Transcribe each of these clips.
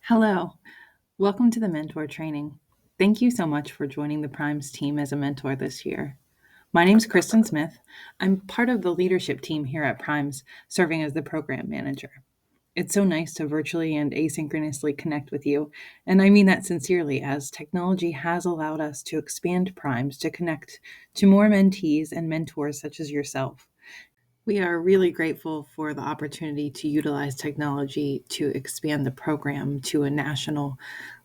Hello, welcome to the mentor training. Thank you so much for joining the Primes team as a mentor this year. My name is Kristen Smith. I'm part of the leadership team here at Primes, serving as the program manager. It's so nice to virtually and asynchronously connect with you, and I mean that sincerely, as technology has allowed us to expand Primes to connect to more mentees and mentors such as yourself. We are really grateful for the opportunity to utilize technology to expand the program to a national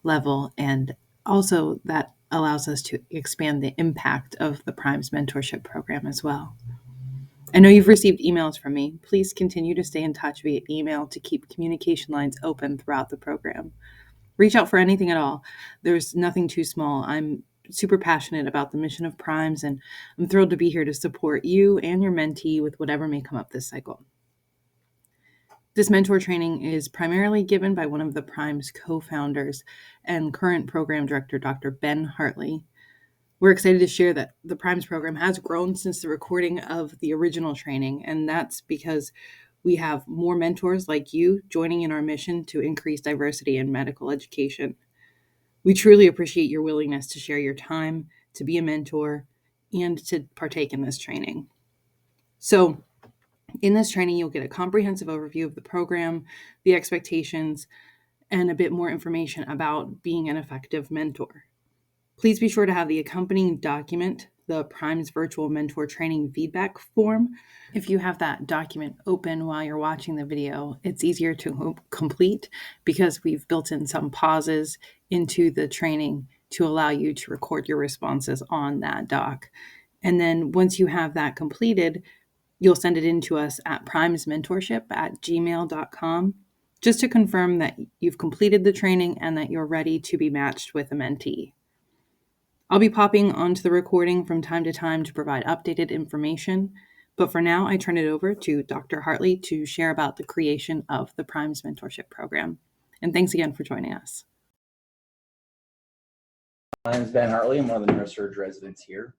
level, and also that allows us to expand the impact of the Primes mentorship program as well. I know you've received emails from me. Please continue to stay in touch via email to keep communication lines open throughout the program. Reach out for anything at all. There's nothing too small. I'm super passionate about the mission of Primes, and I'm thrilled to be here to support you and your mentee with whatever may come up this cycle. This mentor training is primarily given by one of the Primes co-founders and current program director, Dr. Ben Hartley. We're excited to share that the Primes program has grown since the recording of the original training, and that's because we have more mentors like you joining in our mission to increase diversity in medical education. We truly appreciate your willingness to share your time, to be a mentor, and to partake in this training. So, in this training, you'll get a comprehensive overview of the program, the expectations, and a bit more information about being an effective mentor. Please be sure to have the accompanying document, the Primes Virtual Mentor Training Feedback Form. If you have that document open while you're watching the video, it's easier to complete because we've built in some pauses into the training to allow you to record your responses on that doc. And then once you have that completed, you'll send it in to us at primesmentorship@gmail.com just to confirm that you've completed the training and that you're ready to be matched with a mentee. I'll be popping onto the recording from time to time to provide updated information, but for now, I turn it over to Dr. Hartley to share about the creation of the Primes Mentorship Program. And thanks again for joining us. My name is Ben Hartley. I'm one of the neurosurge residents here.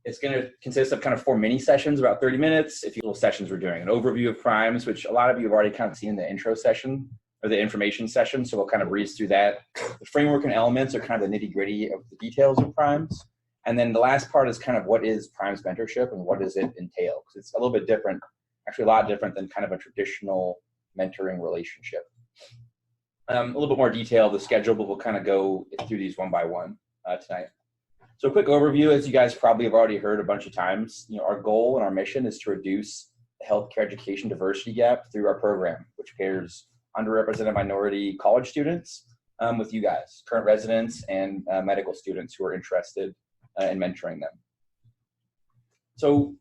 It's going to consist of kind of 4 mini sessions, about 30 minutes. A few little sessions we're doing. An overview of Primes, which a lot of you have already kind of seen in the intro session or the information session, so we'll kind of breeze through that. The framework and elements are kind of the nitty-gritty of the details of Primes. And then the last part is kind of what is Primes mentorship and what does it entail? Because it's a little bit different, actually a lot different than kind of a traditional mentoring relationship. A little bit more detail of the schedule, but we'll kind of go through these one by one tonight. So a quick overview, as you guys probably have already heard a bunch of times, our goal and our mission is to reduce the healthcare education diversity gap through our program, which pairs underrepresented minority college students with you guys, current residents and medical students who are interested in mentoring them. So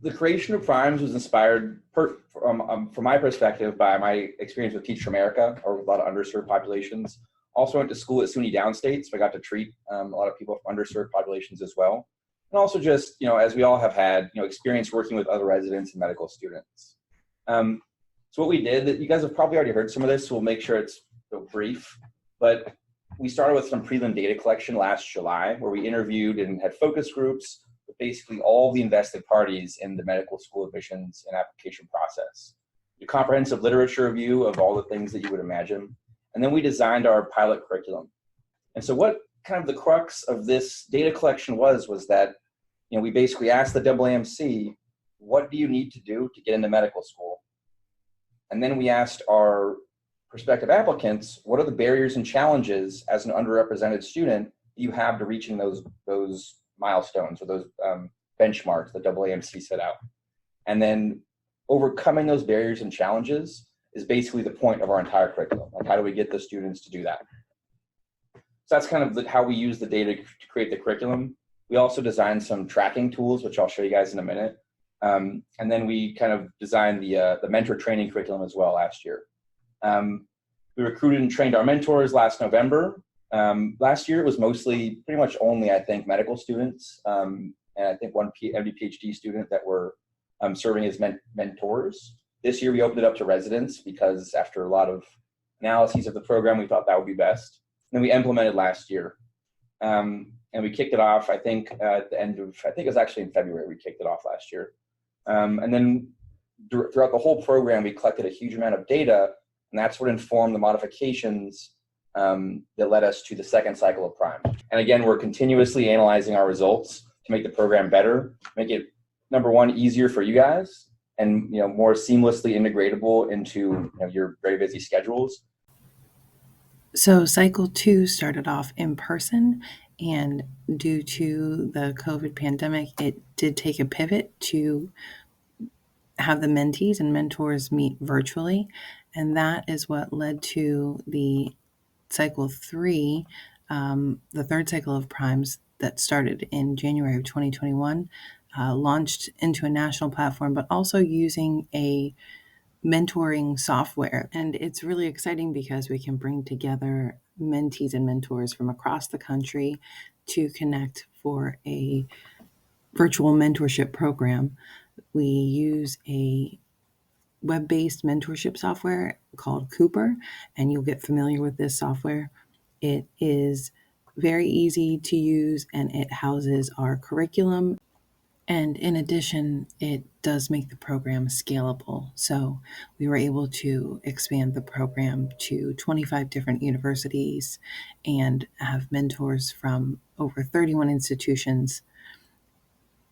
the creation of Primes was inspired, from my perspective, by my experience with Teach for America, or with a lot of underserved populations. Also went to school at SUNY Downstate, so I got to treat a lot of people from underserved populations as well. And also just, as we all have had, experience working with other residents and medical students. So what we did, that you guys have probably already heard some of this, so we'll make sure it's brief, but we started with some prelim data collection last July, where we interviewed and had focus groups with basically all the invested parties in the medical school admissions and application process. A comprehensive literature review of all the things that you would imagine. And then we designed our pilot curriculum. And so what kind of the crux of this data collection was that, we basically asked the AAMC, what do you need to do to get into medical school? And then we asked our prospective applicants, what are the barriers and challenges as an underrepresented student that you have to reaching those milestones or those benchmarks that AAMC set out? And then overcoming those barriers and challenges is basically the point of our entire curriculum. Like, how do we get the students to do that? So that's kind of how we use the data to create the curriculum. We also designed some tracking tools, which I'll show you guys in a minute. And then we kind of designed the mentor training curriculum as well last year. We recruited and trained our mentors last November. Last year it was mostly, pretty much only, I think, medical students, and I think one MD PhD student that were serving as mentors. This year we opened it up to residents because after a lot of analyses of the program, we thought that would be best. And then we implemented last year. And we kicked it off, I think, at the end of, I think it was actually in February we kicked it off last year. And then throughout the whole program, we collected a huge amount of data. And that's what informed the modifications that led us to the second cycle of Prime. And again, we're continuously analyzing our results to make the program better, make it, number one, easier for you guys, and more seamlessly integratable into your very busy schedules. So cycle 2 started off in person, and due to the COVID pandemic, it did take a pivot to have the mentees and mentors meet virtually. And that is what led to the cycle 3, the third cycle of Primes that started in January of 2021, launched into a national platform, but also using a mentoring software. And it's really exciting because we can bring together mentees and mentors from across the country to connect for a virtual mentorship program. We use a web-based mentorship software called Cooper, and you'll get familiar with this software. It is very easy to use, and it houses our curriculum. And in addition, it does make the program scalable. So we were able to expand the program to 25 different universities and have mentors from over 31 institutions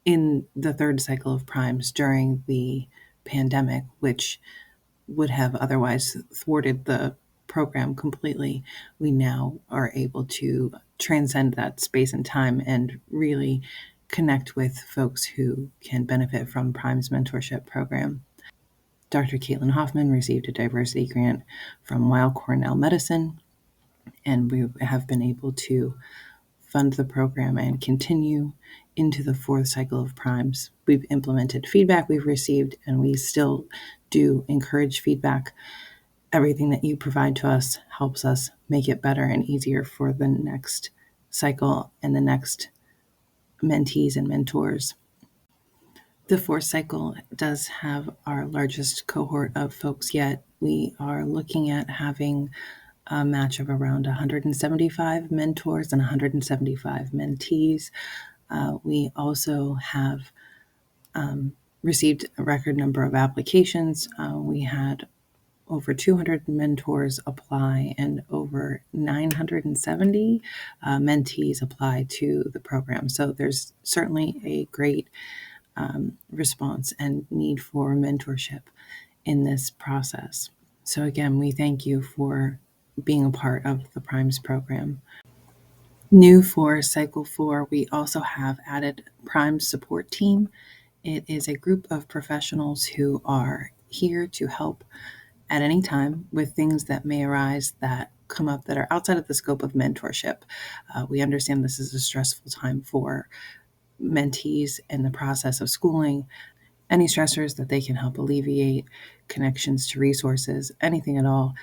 in the third cycle of Primes during the pandemic, which would have otherwise thwarted the program completely. We now are able to transcend that space and time and really connect with folks who can benefit from Prime's mentorship program. Dr. Caitlin Hoffman received a diversity grant from Weill Cornell Medicine, and we have been able to fund the program and continue into the fourth cycle of Primes. We've implemented feedback we've received, and we still do encourage feedback. Everything that you provide to us helps us make it better and easier for the next cycle and the next mentees and mentors. The fourth cycle does have our largest cohort of folks yet. We are looking at having a match of around 175 mentors and 175 mentees. We also have received a record number of applications. We had over 200 mentors apply and over 970 mentees apply to the program. So there's certainly a great response and need for mentorship in this process. So again, we thank you for being a part of the Primes program. New for Cycle 4, we also have added Primes support team. It is a group of professionals who are here to help at any time with things that may arise that come up that are outside of the scope of mentorship. We understand this is a stressful time for mentees in the process of schooling. Any stressors that they can help alleviate, connections to resources, anything at all,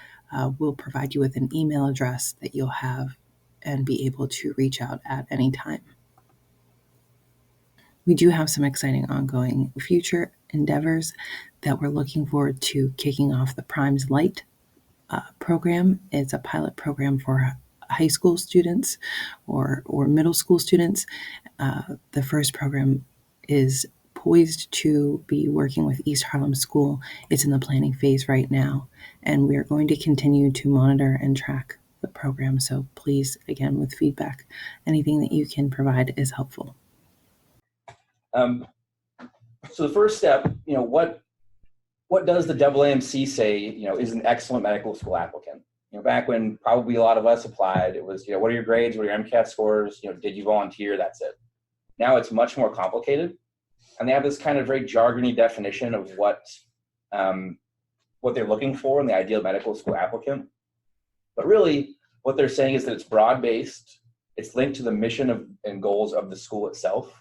we'll provide you with an email address that you'll have and be able to reach out at any time. We do have some exciting ongoing future endeavors that we're looking forward to kicking off the Primes Light program. It's a pilot program for high school students or middle school students. The first program is poised to be working with East Harlem School. It's in the planning phase right now, and we're going to continue to monitor and track the program. So please, again, with feedback, anything that you can provide is helpful. So the first step, what does the AAMC say, is an excellent medical school applicant? Back when probably a lot of us applied, it was, what are your grades? What are your MCAT scores? Did you volunteer? That's it. Now it's much more complicated. And they have this kind of very jargony definition of what they're looking for in the ideal medical school applicant. But really, what they're saying is that it's broad-based. It's linked to the mission and goals of the school itself.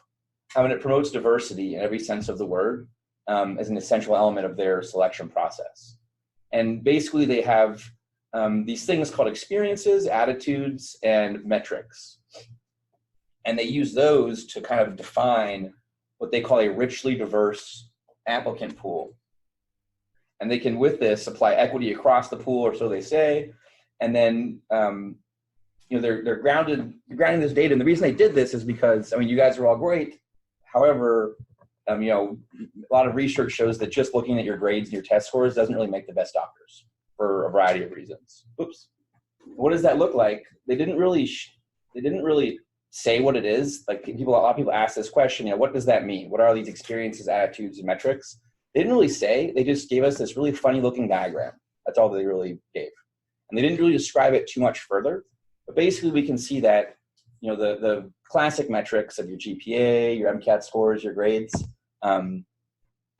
And it promotes diversity in every sense of the word as an essential element of their selection process. And basically, they have these things called experiences, attitudes, and metrics. And they use those to kind of define what they call a richly diverse applicant pool. And they can, with this, apply equity across the pool, or so they say. And then, they're grounding this data. And the reason they did this is because, you guys are all great. However, a lot of research shows that just looking at your grades and your test scores doesn't really make the best doctors for a variety of reasons. Oops. What does that look like? They didn't really say what it is. Like a lot of people ask this question, what does that mean? What are these experiences, attitudes, and metrics? They didn't really say. They just gave us this really funny looking diagram. That's all they really gave. And they didn't really describe it too much further. But basically we can see that, the classic metrics of your GPA, your MCAT scores, your grades, kind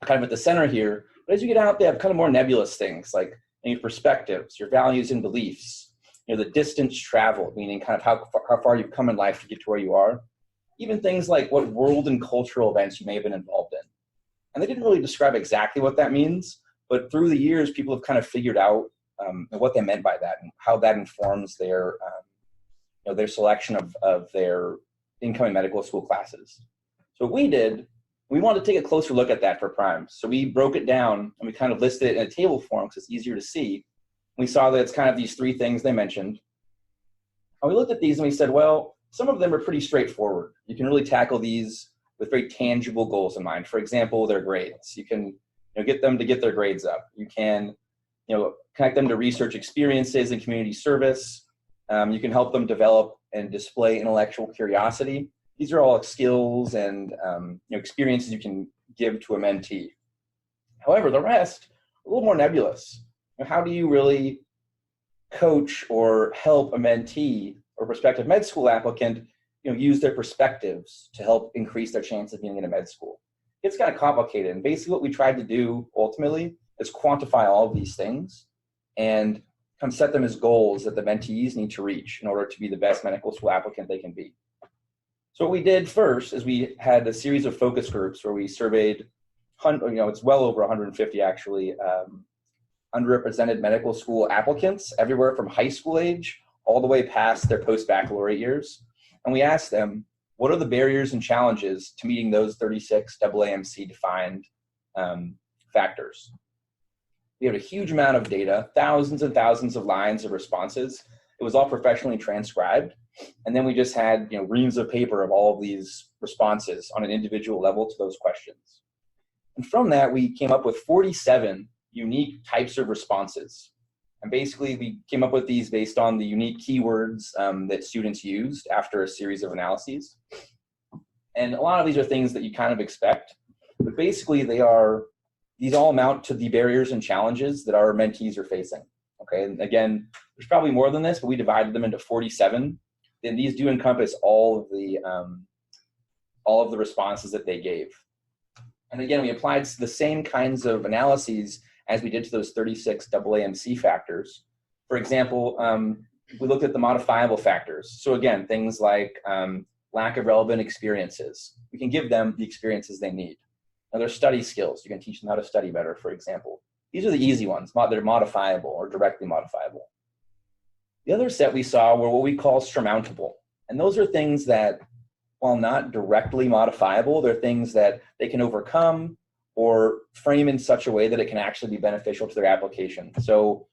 of at the center here. But as you get out, they have kind of more nebulous things like your perspectives, your values and beliefs, the distance traveled, meaning kind of how far you've come in life to get to where you are. Even things like what world and cultural events you may have been involved in. And they didn't really describe exactly what that means, but through the years, people have kind of figured out what they meant by that and how that informs their selection of their incoming medical school classes. So what we did, we wanted to take a closer look at that for primes. So we broke it down and we kind of listed it in a table form because it's easier to see. We saw that it's kind of these three things they mentioned. And we looked at these and we said, well, some of them are pretty straightforward. You can really tackle these with very tangible goals in mind. For example, their grades. You can get them to get their grades up. You can connect them to research experiences and community service. You can help them develop and display intellectual curiosity. These are all skills and experiences you can give to a mentee. However, the rest, a little more nebulous. How do you really coach or help a mentee or prospective med school applicant use their perspectives to help increase their chance of getting into med school? It's kind of complicated. And basically what we tried to do ultimately is quantify all of these things and kind of set them as goals that the mentees need to reach in order to be the best medical school applicant they can be. So what we did first is we had a series of focus groups where we surveyed, it's well over 150 actually, underrepresented medical school applicants, everywhere from high school age all the way past their post-baccalaureate years. And we asked them, what are the barriers and challenges to meeting those 36 AAMC defined factors? We had a huge amount of data, thousands and thousands of lines of responses. It was all professionally transcribed. And then we just had reams of paper of all of these responses on an individual level to those questions. And from that, we came up with 47 unique types of responses. And basically, we came up with these based on the unique keywords that students used after a series of analyses. And a lot of these are things that you kind of expect, but basically these all amount to the barriers and challenges that our mentees are facing. Okay, and again, there's probably more than this, but we divided them into 47. And these do encompass all of the responses that they gave. And again, we applied the same kinds of analyses as we did to those 36 AAMC factors. For example, we looked at the modifiable factors. So again, things like lack of relevant experiences. We can give them the experiences they need. Now, their study skills. You can teach them how to study better, for example. These are the easy ones. They're modifiable or directly modifiable. The other set we saw were what we call surmountable. And those are things that, while not directly modifiable, they're things that they can overcome or frame in such a way that it can actually be beneficial to their application. So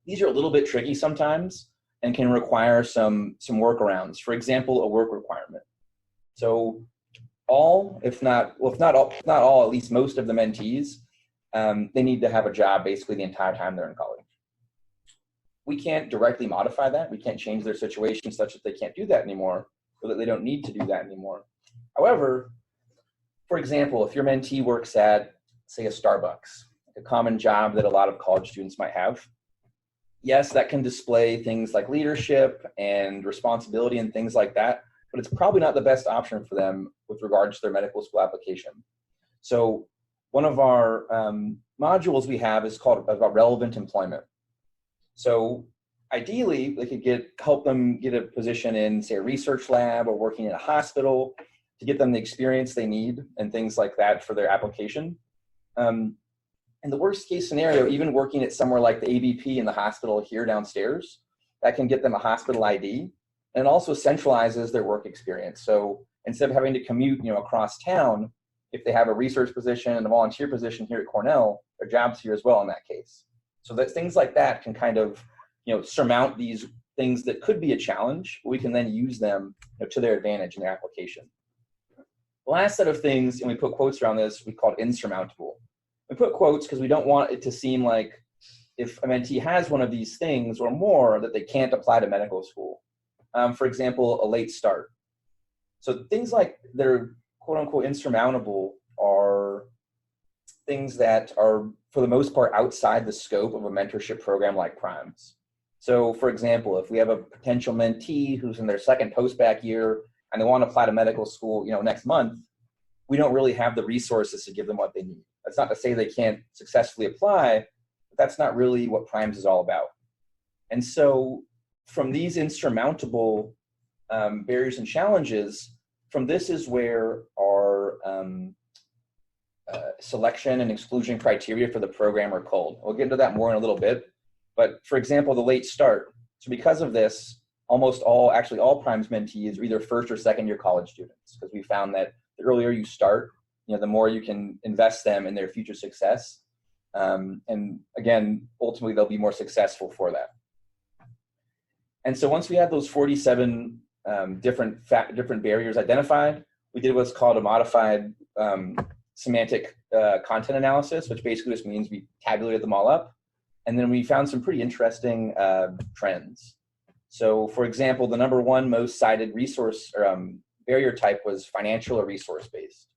these are a little bit tricky sometimes and can require some workarounds. For example, a work requirement. So if not all, at least most of the mentees, they need to have a job basically the entire time they're in college. We can't directly modify that. We can't change their situation such that they can't do that anymore or that they don't need to do that anymore. However, for example, if your mentee works at, say, a Starbucks, a common job that a lot of college students might have, yes, that can display things like leadership and responsibility and things like that, but it's probably not the best option for them with regards to their medical school application. So one of our modules we have is called about relevant employment. So ideally, they could help them get a position in, say, a research lab or working in a hospital to get them the experience they need and things like that for their application. In the worst case scenario, even working at somewhere like the ABP in the hospital here downstairs, that can get them a hospital ID, and it also centralizes their work experience. So instead of having to commute, across town, if they have a research position and a volunteer position here at Cornell, their job's here as well in that case. So that things like that can kind of, surmount these things that could be a challenge. We can then use them to their advantage in their application. The last set of things, and we put quotes around this, we call it insurmountable. We put quotes because we don't want it to seem like if a mentee has one of these things or more that they can't apply to medical school. For example, a late start. So things like that are quote unquote insurmountable are things that are, for the most part, outside the scope of a mentorship program like Primes. So for example, if we have a potential mentee who's in their second post-bac year and they want to apply to medical school, next month, we don't really have the resources to give them what they need. That's not to say they can't successfully apply, but that's not really what Primes is all about. And so from these insurmountable barriers and challenges, from this is where our selection and exclusion criteria for the program are culled. We'll get into that more in a little bit. But for example, the late start. So because of this, almost all Primes mentees are either first or second year college students, because we found that the earlier you start, the more you can invest them in their future success. And again, ultimately, they'll be more successful for that. And so once we had those 47 different barriers identified, we did what's called a modified semantic content analysis, which basically just means we tabulated them all up. And then we found some pretty interesting trends. So for example, the number one most cited resource barrier type was financial or resource-based.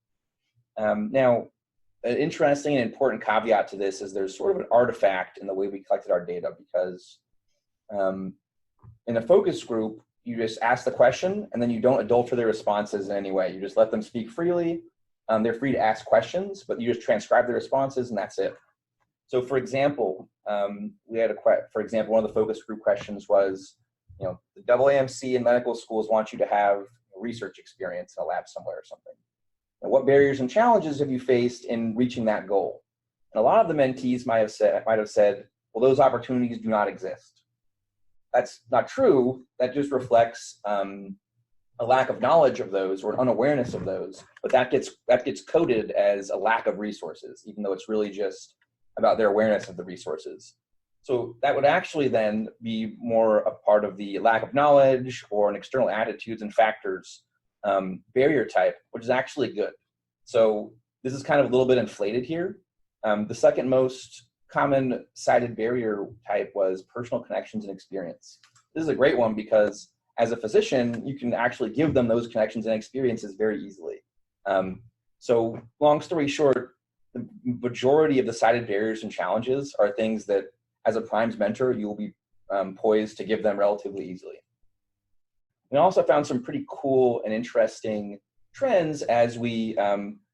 Now, an interesting and important caveat to this is there's sort of an artifact in the way we collected our data, because in a focus group, you just ask the question and then you don't adulter their responses in any way. You just let them speak freely. They're free to ask questions, but you just transcribe their responses and that's it. So for example, we had one of the focus group questions was, the AAMC in medical schools want you to have research experience in a lab somewhere or something. And what barriers and challenges have you faced in reaching that goal? And a lot of the mentees might have said, well, those opportunities do not exist. That's not true. That just reflects a lack of knowledge of those or an unawareness of those. But that gets coded as a lack of resources, even though it's really just about their awareness of the resources. So that would actually then be more a part of the lack of knowledge or an external attitudes and factors barrier type, which is actually good. So this is kind of a little bit inflated here. The second most common cited barrier type was personal connections and experience. This is a great one because as a physician, you can actually give them those connections and experiences very easily. So long story short, the majority of the cited barriers and challenges are things that as a Primes mentor, you'll be poised to give them relatively easily. We also found some pretty cool and interesting trends as we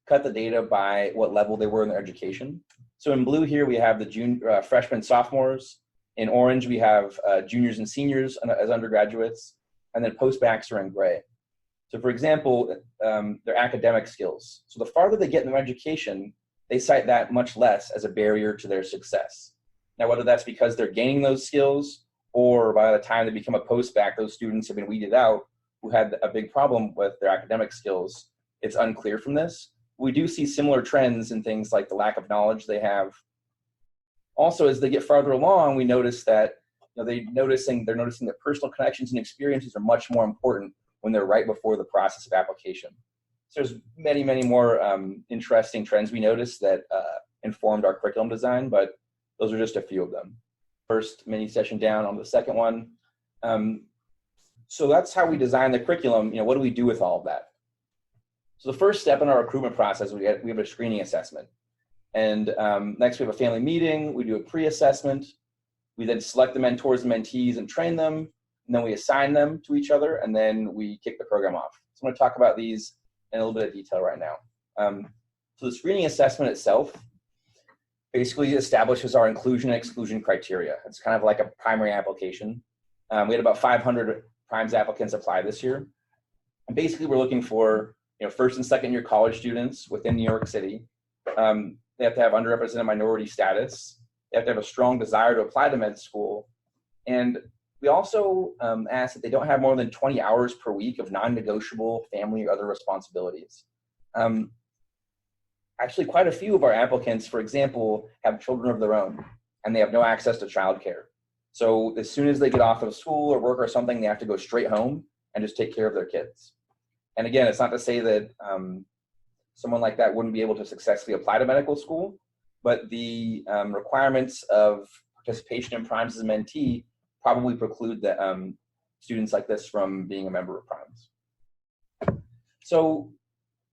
cut the data by what level they were in their education. So in blue here, we have the freshmen, sophomores. In orange, we have juniors and seniors as undergraduates. And then post-bacs are in gray. So for example, their academic skills. So the farther they get in their education, they cite that much less as a barrier to their success. Now, whether that's because they're gaining those skills or by the time they become a post-bac, those students have been weeded out who had a big problem with their academic skills, it's unclear from this. We do see similar trends in things like the lack of knowledge they have. Also, as they get farther along, we notice that they're noticing that personal connections and experiences are much more important when they're right before the process of application. So there's many, many more interesting trends we noticed that informed our curriculum design, but those are just a few of them. First mini session down on the second one. So that's how we design the curriculum. What do we do with all of that? So the first step in our recruitment process, we have a screening assessment. And next we have a family meeting. We do a pre-assessment. We then select the mentors and mentees and train them. And then we assign them to each other. And then we kick the program off. So I'm going to talk about these in a little bit of detail right now. So the screening assessment itself basically establishes our inclusion and exclusion criteria. It's kind of like a primary application. We had about 500 Primes applicants apply this year. And basically we're looking for first and second year college students within New York City. They have to have underrepresented minority status. They have to have a strong desire to apply to med school. And we also ask that they don't have more than 20 hours per week of non-negotiable family or other responsibilities. Actually, quite a few of our applicants, for example, have children of their own, and they have no access to childcare. So as soon as they get off of school or work or something, they have to go straight home and just take care of their kids. And again, it's not to say that someone like that wouldn't be able to successfully apply to medical school, but the requirements of participation in Primes as a mentee probably preclude the, students like this from being a member of Primes. So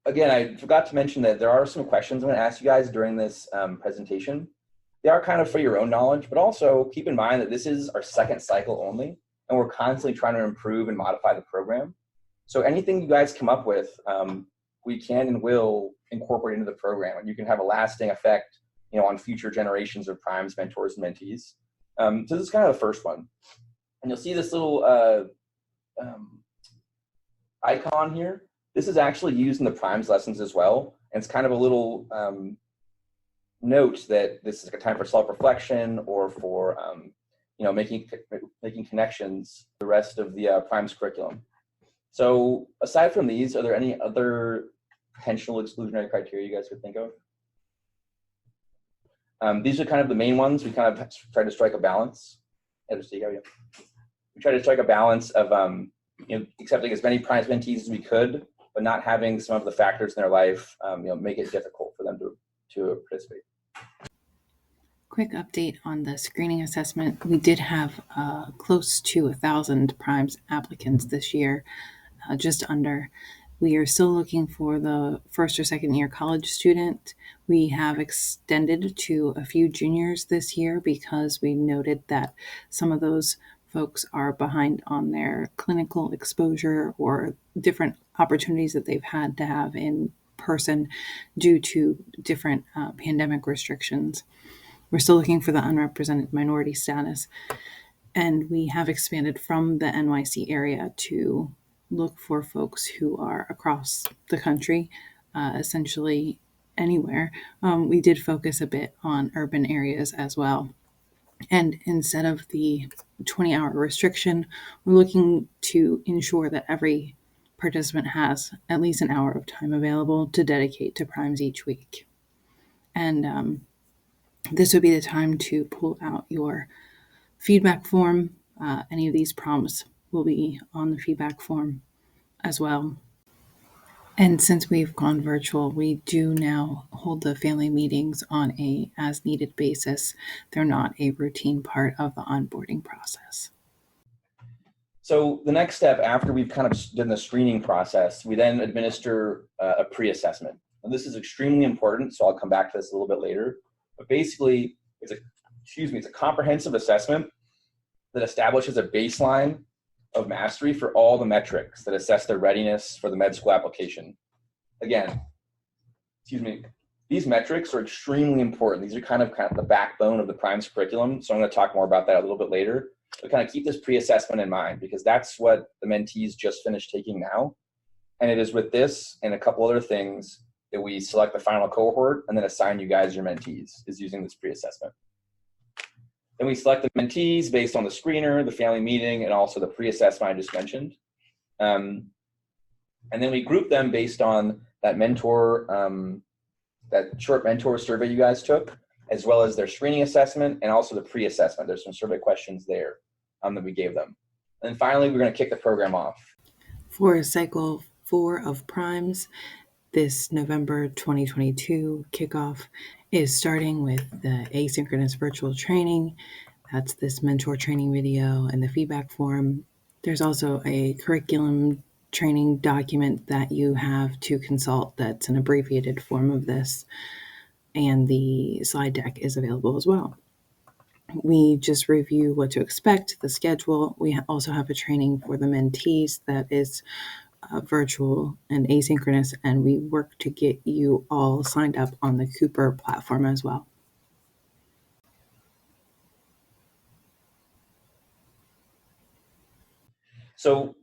again, I forgot to mention that there are some questions I'm going to ask you guys during this presentation. They are kind of for your own knowledge, but also keep in mind that this is our second cycle only, and we're constantly trying to improve and modify the program. So anything you guys come up with, we can and will incorporate into the program, and you can have a lasting effect, on future generations of Primes, mentors, and mentees. So this is kind of the first one. And you'll see this little icon here. This is actually used in the Primes lessons as well. And it's kind of a little note that this is a time for self-reflection or for making connections the rest of the Primes curriculum. So aside from these, are there any other potential exclusionary criteria you guys could think of? These are kind of the main ones. We kind of try to strike a balance. We try to strike a balance of accepting as many Primes mentees as we could, but not having some of the factors in their life make it difficult for them to participate. Quick update on the screening assessment. We did have close to 1,000 Primes applicants this year, just under. We are still looking for the first or second year college student. We have extended to a few juniors this year because we noted that some of those folks are behind on their clinical exposure or different opportunities that they've had to have in person due to different pandemic restrictions. We're still looking for the unrepresented minority status, and we have expanded from the NYC area to look for folks who are across the country, essentially anywhere. We did focus a bit on urban areas as well. And instead of the 20-hour restriction, we're looking to ensure that every participant has at least an hour of time available to dedicate to Primes each week. And this would be the time to pull out your feedback form. Any of these prompts will be on the feedback form as well. And since we've gone virtual, we do now hold the family meetings on a as needed basis. They're not a routine part of the onboarding process. So the next step after we've kind of done the screening process, we then administer a pre-assessment. And this is extremely important, so I'll come back to this a little bit later. But basically, it's a comprehensive assessment that establishes a baseline of mastery for all the metrics that assess their readiness for the med school application. Again, these metrics are extremely important. These are kind of the backbone of the Primes curriculum. So I'm going to talk more about that a little bit later. But kind of keep this pre-assessment in mind because that's what the mentees just finished taking now. And it is with this and a couple other things that we select the final cohort and then assign you guys your mentees, is using this pre-assessment. Then we select the mentees based on the screener, the family meeting, and also the pre-assessment I just mentioned. And then we group them based on that mentor, that short mentor survey you guys took, as well as their screening assessment and also the pre-assessment. There's some survey questions there that we gave them. And then finally, we're going to kick the program off. For cycle 4 of Primes, this November 2022 kickoff is starting with the asynchronous virtual training. That's this mentor training video and the feedback form. There's also a curriculum training document that you have to consult that's an abbreviated form of this, and the slide deck is available as well. We just review what to expect, the schedule. We also have a training for the mentees that is virtual and asynchronous, and we work to get you all signed up on the Cooper platform as well. So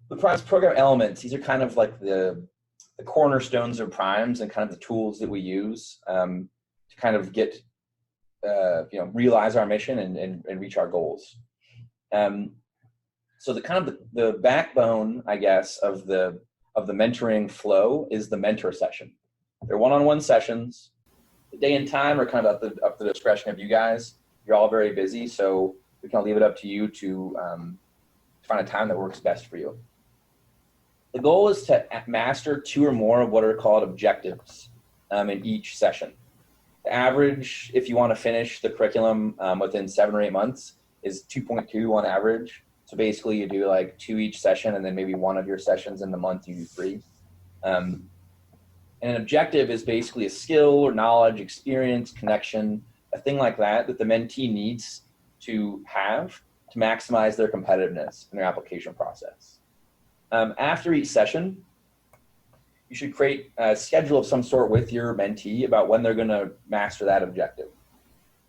the Primes program elements, these are kind of like the cornerstones of Primes and kind of the tools that we use to kind of get, realize our mission and reach our goals. So the kind of the backbone, I guess, of the mentoring flow is the mentor session. They're one-on-one sessions. The day and time are kind of up to the discretion of you guys. You're all very busy, so we can leave it up to you to find a time that works best for you. The goal is to master 2 or more of what are called objectives in each session. The average, if you want to finish the curriculum within 7 or 8 months, is 2.2 on average. So basically you do like 2 each session, and then maybe one of your sessions in the month you do 3. And an objective is basically a skill or knowledge, experience, connection, a thing like that the mentee needs to have to maximize their competitiveness in their application process. After each session, you should create a schedule of some sort with your mentee about when they're going to master that objective.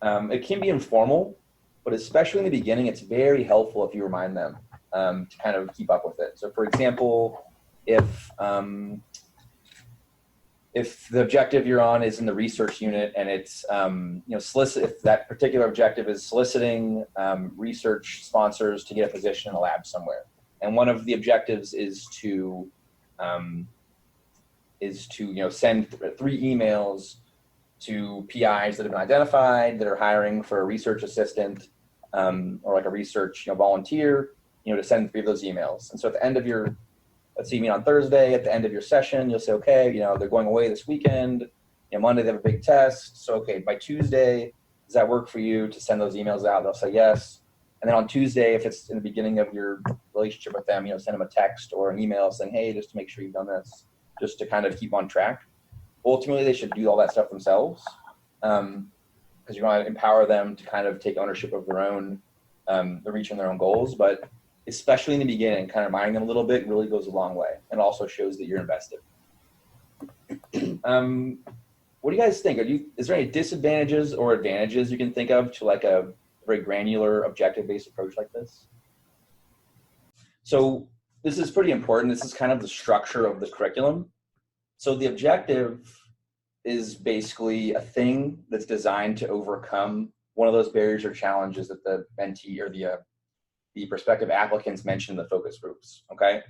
It can be informal, but especially in the beginning, it's very helpful if you remind them to kind of keep up with it. So for example, if the objective you're on is in the research unit and it's, if that particular objective is soliciting research sponsors to get a position in a lab somewhere. And one of the objectives is to send 3 emails to PIs that have been identified that are hiring for a research assistant or like a research volunteer, to send 3 of those emails. And so at the end of your, let's say you meet on Thursday, at the end of your session, you'll say, okay, they're going away this weekend. Monday they have a big test. So, okay, by Tuesday, does that work for you to send those emails out? They'll say yes. And then on Tuesday, if it's in the beginning of your relationship with them, send them a text or an email saying, hey, just to make sure you've done this, just to kind of keep on track. Ultimately, they should do all that stuff themselves because you want to empower them to kind of take ownership of their own, reaching their own goals. But especially in the beginning, kind of reminding them a little bit really goes a long way and also shows that you're invested. What do you guys think? Is there any disadvantages or advantages you can think of to like a very granular objective-based approach like this? So this is pretty important. This is kind of the structure of the curriculum. So the objective is basically a thing that's designed to overcome one of those barriers or challenges that the mentee or the prospective applicants mentioned in the focus groups, okay?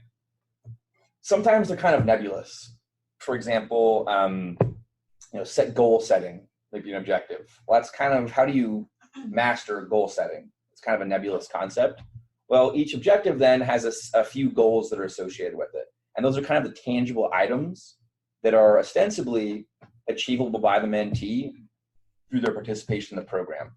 Sometimes they're kind of nebulous. For example, set goal setting, maybe an objective. Well, that's kind of, how do you master goal setting? It's kind of a nebulous concept. Well, each objective then has a few goals that are associated with it. And those are kind of the tangible items that are ostensibly achievable by the mentee through their participation in the program.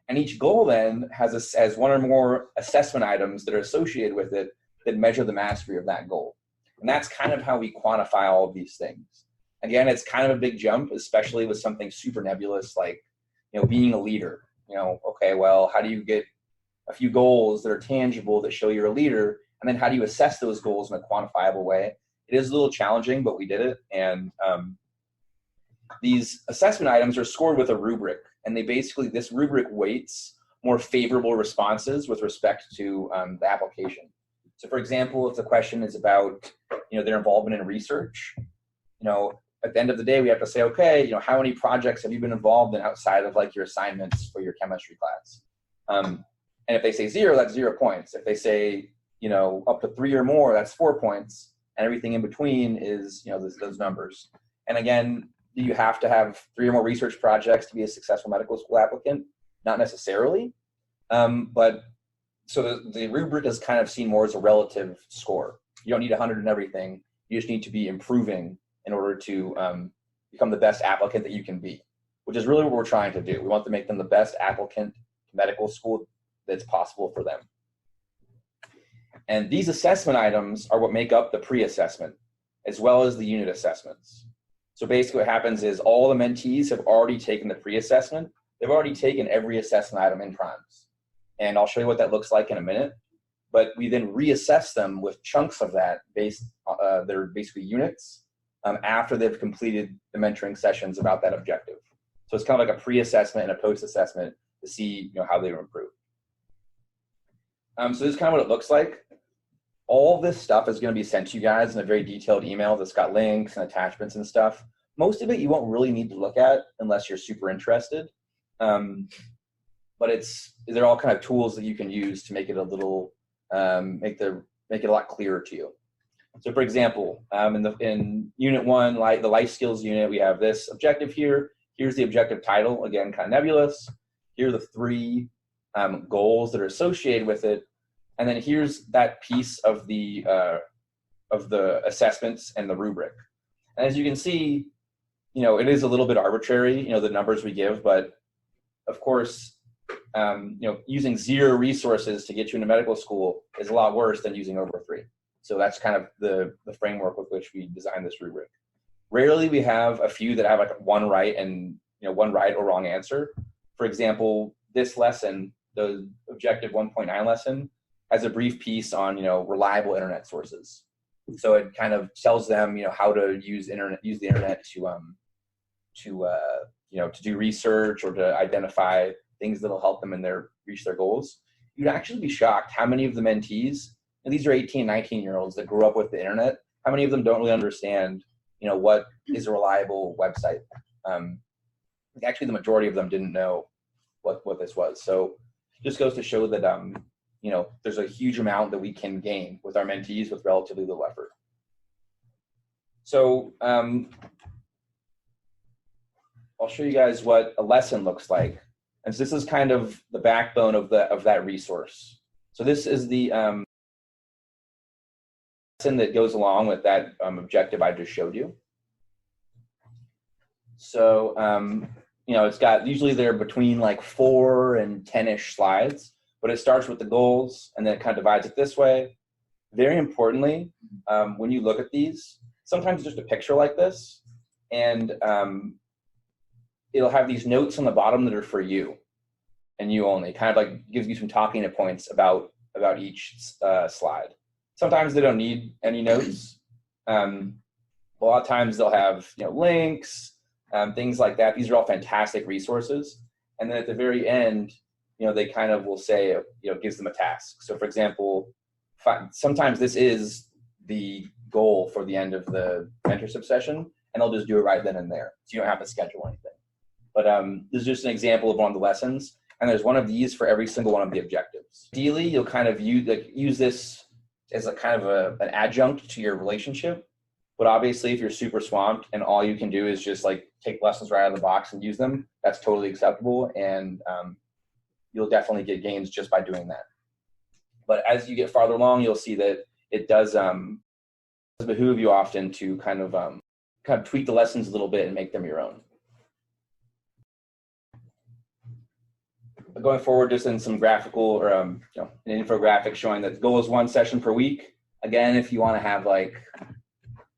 And each goal then has one or more assessment items that are associated with it that measure the mastery of that goal. And that's kind of how we quantify all of these things. Again, it's kind of a big jump, especially with something super nebulous like, being a leader. Okay, well, how do you get a few goals that are tangible that show you're a leader? And then how do you assess those goals in a quantifiable way? It is a little challenging, but we did it. And these assessment items are scored with a rubric. And this rubric weights more favorable responses with respect to the application. So for example, if the question is about, their involvement in research, at the end of the day, we have to say, okay, how many projects have you been involved in outside of like your assignments for your chemistry class? And if they say 0, that's 0 points. If they say, up to 3 or more, that's 4 points. And everything in between is, those numbers. And again, do you have to have 3 or more research projects to be a successful medical school applicant? Not necessarily. But so the rubric is kind of seen more as a relative score. You don't need 100 in everything. You just need to be improving in order to become the best applicant that you can be, which is really what we're trying to do. We want to make them the best applicant to medical school that's possible for them. And these assessment items are what make up the pre-assessment, as well as the unit assessments. So basically what happens is all the mentees have already taken the pre-assessment. They've already taken every assessment item in PRIMES. And I'll show you what that looks like in a minute. But we then reassess them with chunks of that that are basically units after they've completed the mentoring sessions about that objective. So it's kind of like a pre-assessment and a post-assessment to see how they were improved. So this is kind of what it looks like. All this stuff is going to be sent to you guys in a very detailed email that's got links and attachments and stuff. Most of it you won't really need to look at unless you're super interested. But they're all kind of tools that you can use to make it a little, make it a lot clearer to you. So for example, in Unit 1, like the life skills unit, we have this objective here. Here's the objective title, again, kind of nebulous. Here are the 3 goals that are associated with it. And then here's that piece of the assessments and the rubric. And as you can see, it is a little bit arbitrary, the numbers we give, but of course, using 0 resources to get you into medical school is a lot worse than using over 3. So that's kind of the framework with which we designed this rubric. Rarely we have a few that have like one right and one right or wrong answer. For example, this lesson, the objective 1.9 lesson, has a brief piece on reliable internet sources. So it kind of tells them how to use the internet to do research or to identify things that'll help them reach their goals. You'd actually be shocked how many of the mentees, and these are 18, 19-year-olds that grew up with the internet, how many of them don't really understand what is a reliable website. Actually, the majority of them didn't know what this was. So it just goes to show that there's a huge amount that we can gain with our mentees with relatively little effort. So I'll show you guys what a lesson looks like. And so this is kind of the backbone of that resource. So this is the lesson that goes along with that objective I just showed you. So it's got, usually they're between like 4 and 10-ish slides, but it starts with the goals and then it kind of divides it this way. Very importantly, when you look at these, sometimes just a picture like this, and it'll have these notes on the bottom that are for you and you only, kind of like gives you some talking points about each slide. Sometimes they don't need any notes. A lot of times they'll have links, things like that. These are all fantastic resources. And then at the very end, they kind of will say, gives them a task. So for example, sometimes this is the goal for the end of the mentorship session, and they'll just do it right then and there. So you don't have to schedule anything. But this is just an example of one of the lessons. And there's one of these for every single one of the objectives. Ideally, you'll kind of use this as a kind of an adjunct to your relationship. But obviously, if you're super swamped and all you can do is just like take lessons right out of the box and use them, that's totally acceptable. And you'll definitely get gains just by doing that. But as you get farther along, you'll see that it does behoove you often to kind of tweak the lessons a little bit and make them your own. But going forward, just in some graphical or an infographic showing that the goal is 1 session per week. Again, if you want to have like,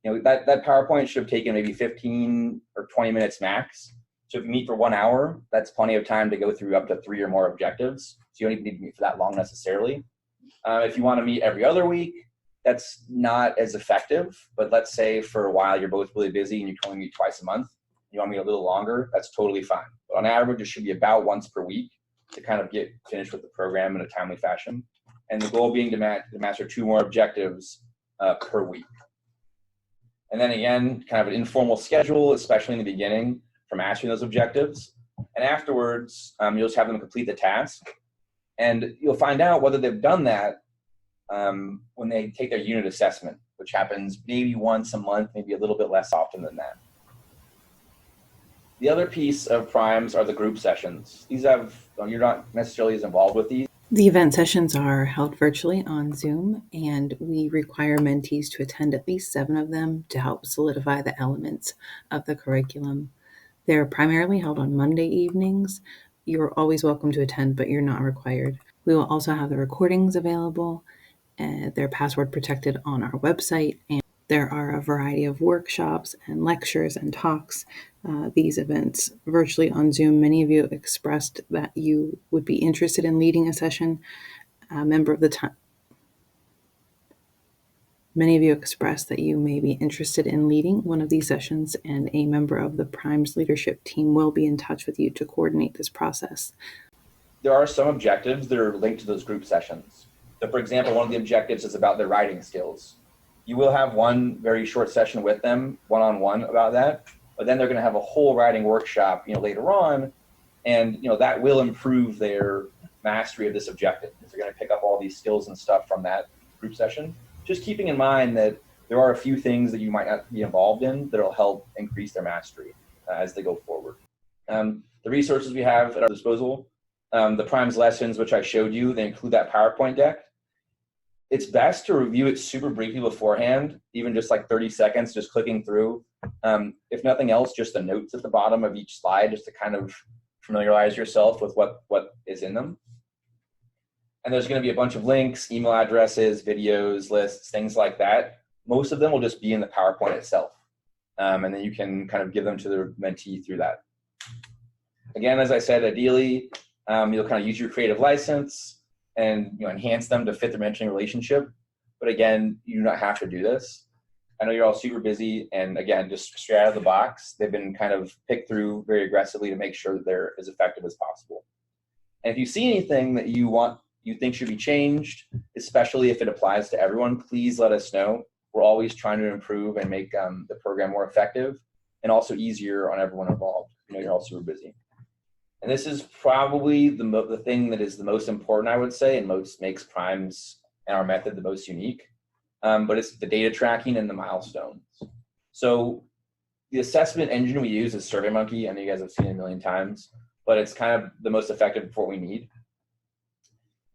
that PowerPoint should have taken maybe 15 or 20 minutes max. So if you meet for 1 hour, that's plenty of time to go through up to 3 or more objectives. So you don't even need to meet for that long necessarily. If you want to meet every other week, that's not as effective. But let's say for a while you're both really busy and you only meet twice a month. You want to meet a little longer, that's totally fine. But on average, it should be about once per week to kind of get finished with the program in a timely fashion. And the goal being to master 2 more objectives per week. And then again, kind of an informal schedule, especially in the beginning, for mastering those objectives. And afterwards, you'll just have them complete the task. And you'll find out whether they've done that when they take their unit assessment, which happens maybe once a month, maybe a little bit less often than that. The other piece of primes are the group sessions. You're not necessarily as involved with these. The event sessions are held virtually on Zoom, and we require mentees to attend at least 7 of them to help solidify the elements of the curriculum. They're primarily held on Monday evenings. You're always welcome to attend, but you're not required. We will also have the recordings available. They're password protected on our website, and there are a variety of workshops and lectures and talks. These events virtually on Zoom. Many of you expressed that you would be interested in leading a session. Many of you expressed that you may be interested in leading one of these sessions, and a member of the Primes leadership team will be in touch with you to coordinate this process. There are some objectives that are linked to those group sessions. So for example, one of the objectives is about their writing skills. You will have one very short session with them, one-on-one about that, but then they're going to have a whole writing workshop, later on, and that will improve their mastery of this objective. They're going to pick up all these skills and stuff from that group session. Just keeping in mind that there are a few things that you might not be involved in that will help increase their mastery as they go forward. The resources we have at our disposal, the Primes lessons, which I showed you, they include that PowerPoint deck. it's best to review it super briefly beforehand, even just like 30 seconds, just clicking through. If nothing else, just the notes at the bottom of each slide, just to kind of familiarize yourself with what is in them. And there's going to be a bunch of links, email addresses, videos, lists, things like that. Most of them will just be in the PowerPoint itself. And then you can kind of give them to the mentee through that. Again, as I said, ideally, you'll kind of use your creative license and enhance them to fit the mentoring relationship. But again, you do not have to do this. I know you're all super busy, and again, just straight out of the box, they've been kind of picked through very aggressively to make sure that they're as effective as possible. And if you see anything that you think should be changed, especially if it applies to everyone, please let us know. We're always trying to improve and make the program more effective and also easier on everyone involved. You're all super busy. And this is probably the thing that is the most important, I would say, and makes Primes and our method the most unique. But it's the data tracking and the milestones. So the assessment engine we use is SurveyMonkey. I know you guys have seen it a million times, but it's kind of the most effective for what we need.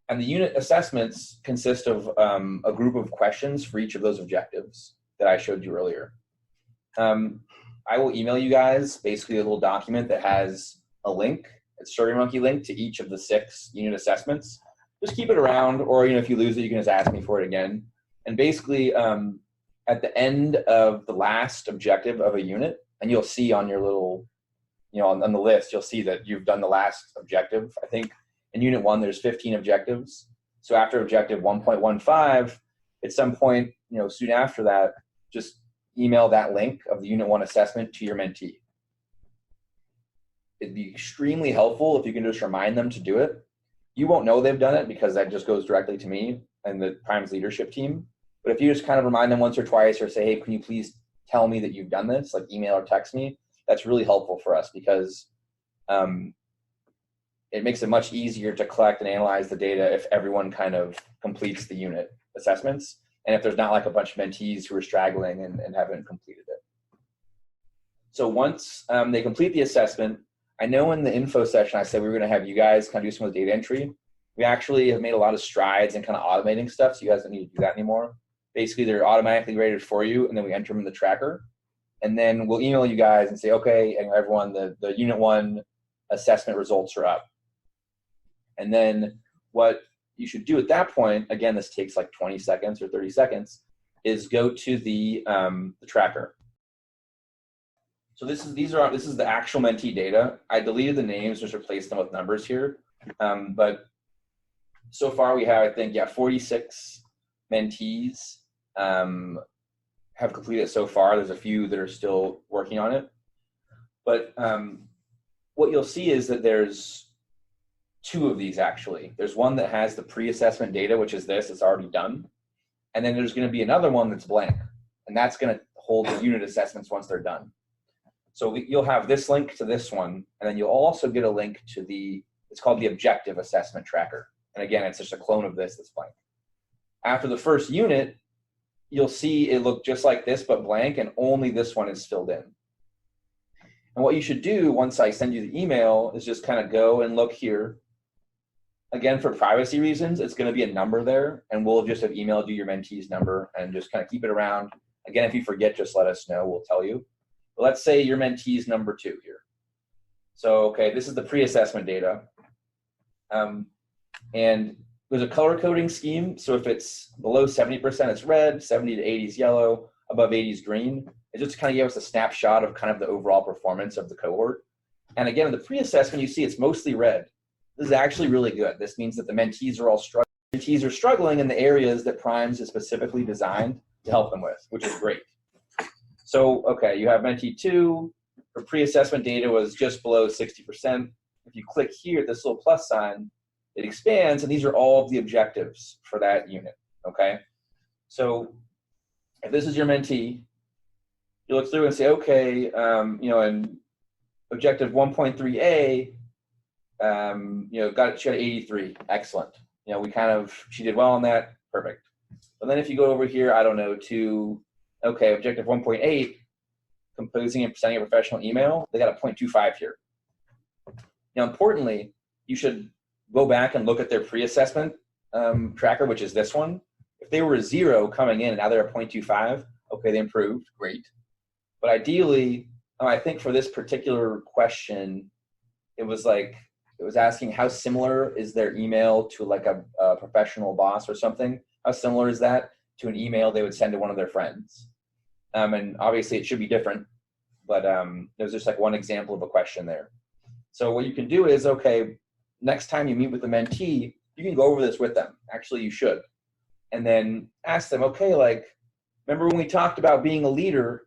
And the unit assessments consist of a group of questions for each of those objectives that I showed you earlier. I will email you guys basically a little document that has a link, a SurveyMonkey link to each of the 6 unit assessments. Just keep it around, or if you lose it, you can just ask me for it again. And basically, at the end of the last objective of a unit, and you'll see on your little, on the list, you'll see that you've done the last objective. I think in Unit 1, there's 15 objectives. So after objective 1.15, at some point, soon after that, just email that link of the Unit 1 assessment to your mentee. It'd be extremely helpful if you can just remind them to do it. You won't know they've done it because that just goes directly to me and the Primes leadership team. But if you just kind of remind them once or twice, or say, hey, can you please tell me that you've done this, like email or text me, that's really helpful for us because it makes it much easier to collect and analyze the data if everyone kind of completes the unit assessments, and if there's not like a bunch of mentees who are straggling and haven't completed it. So once they complete the assessment, I know in the info session I said we were going to have you guys kind of do some of the data entry. We actually have made a lot of strides in kind of automating stuff, so you guys don't need to do that anymore. Basically, they're automatically rated for you, and then we enter them in the tracker. And then we'll email you guys and say, okay, and everyone, the Unit 1 assessment results are up. And then what you should do at that point, again, this takes like 20 seconds or 30 seconds, is go to the tracker. So this is the actual mentee data. I deleted the names, just replaced them with numbers here. But so far we have, I think, 46 mentees have completed it so far. There's a few that are still working on it. But what you'll see is that there's 2 of these actually. There's one that has the pre-assessment data, which is this, it's already done. And then there's going to be another one that's blank. And that's going to hold the unit assessments once they're done. So you'll have this link to this one, and then you'll also get a link to it's called the objective assessment tracker. And again, it's just a clone of this that's blank. After the first unit, you'll see it look just like this, but blank, and only this one is filled in. And what you should do once I send you the email is just kind of go and look here. Again, for privacy reasons, it's going to be a number there, and we'll just have emailed you your mentee's number and just kind of keep it around. Again, if you forget, just let us know. We'll tell you. But let's say your mentee's number 2 here. So, okay, this is the pre-assessment data. And there's a color coding scheme. So if it's below 70%, it's red, 70 to 80 is yellow, above 80 is green. It just kind of gives us a snapshot of kind of the overall performance of the cohort. And again, in the pre-assessment, you see it's mostly red. This is actually really good. This means that the mentees are all struggling. Mentees are struggling in the areas that Primes is specifically designed to help them with, which is great. So, okay, you have mentee 2. Her pre-assessment data was just below 60%. If you click here, this little plus sign, it expands, and these are all of the objectives for that unit, okay? So if this is your mentee, you look through and say, okay, in objective 1.3a, she got 83, excellent. She did well on that, perfect. But then if you go over here, I don't know, to, okay, objective 1.8, composing and presenting a professional email, they got a 0.25 here. Now, importantly, you should go back and look at their pre-assessment tracker, which is this one. If they were a 0 coming in and now they're a 0.25, okay, they improved, great. But ideally, I think for this particular question, it was asking how similar is their email to like a professional boss or something? How similar is that to an email they would send to one of their friends? And obviously it should be different, but there's just like one example of a question there. So what you can do is, okay, next time you meet with the mentee, you can go over this with them. Actually, you should. And then ask them, okay, like, remember when we talked about being a leader,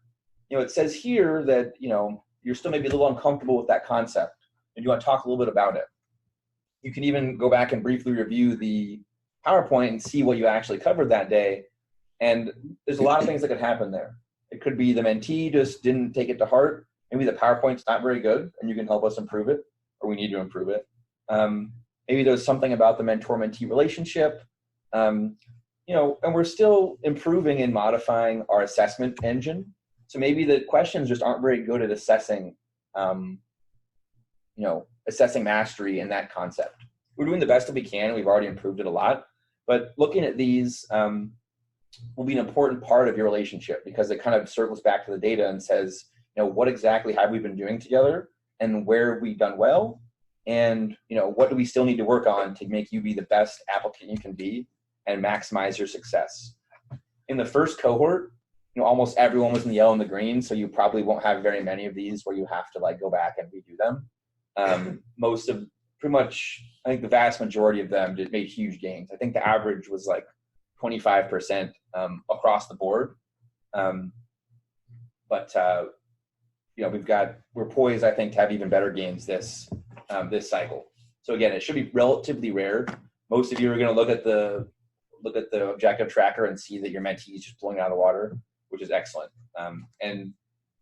it says here that, you're still maybe a little uncomfortable with that concept and you want to talk a little bit about it. You can even go back and briefly review the PowerPoint and see what you actually covered that day. And there's a lot of things that could happen there. It could be the mentee just didn't take it to heart. Maybe the PowerPoint's not very good and you can help us improve it, or we need to improve it. Maybe there's something about the mentor-mentee relationship. And we're still improving and modifying our assessment engine. So maybe the questions just aren't very good at assessing, assessing mastery in that concept. We're doing the best that we can. We've already improved it a lot. But looking at these will be an important part of your relationship because it kind of circles back to the data and says, what exactly have we been doing together and where have we done well? And, what do we still need to work on to make you be the best applicant you can be and maximize your success? In the first cohort, almost everyone was in the yellow and the green, so you probably won't have very many of these where you have to go back and redo them. I think the vast majority of them just made huge gains. I think the average was 25% across the board. We're poised, I think, to have even better gains this cycle. So again, it should be relatively rare. Most of you are going to look at the objective tracker and see that your mentee is just blowing out of the water, which is excellent.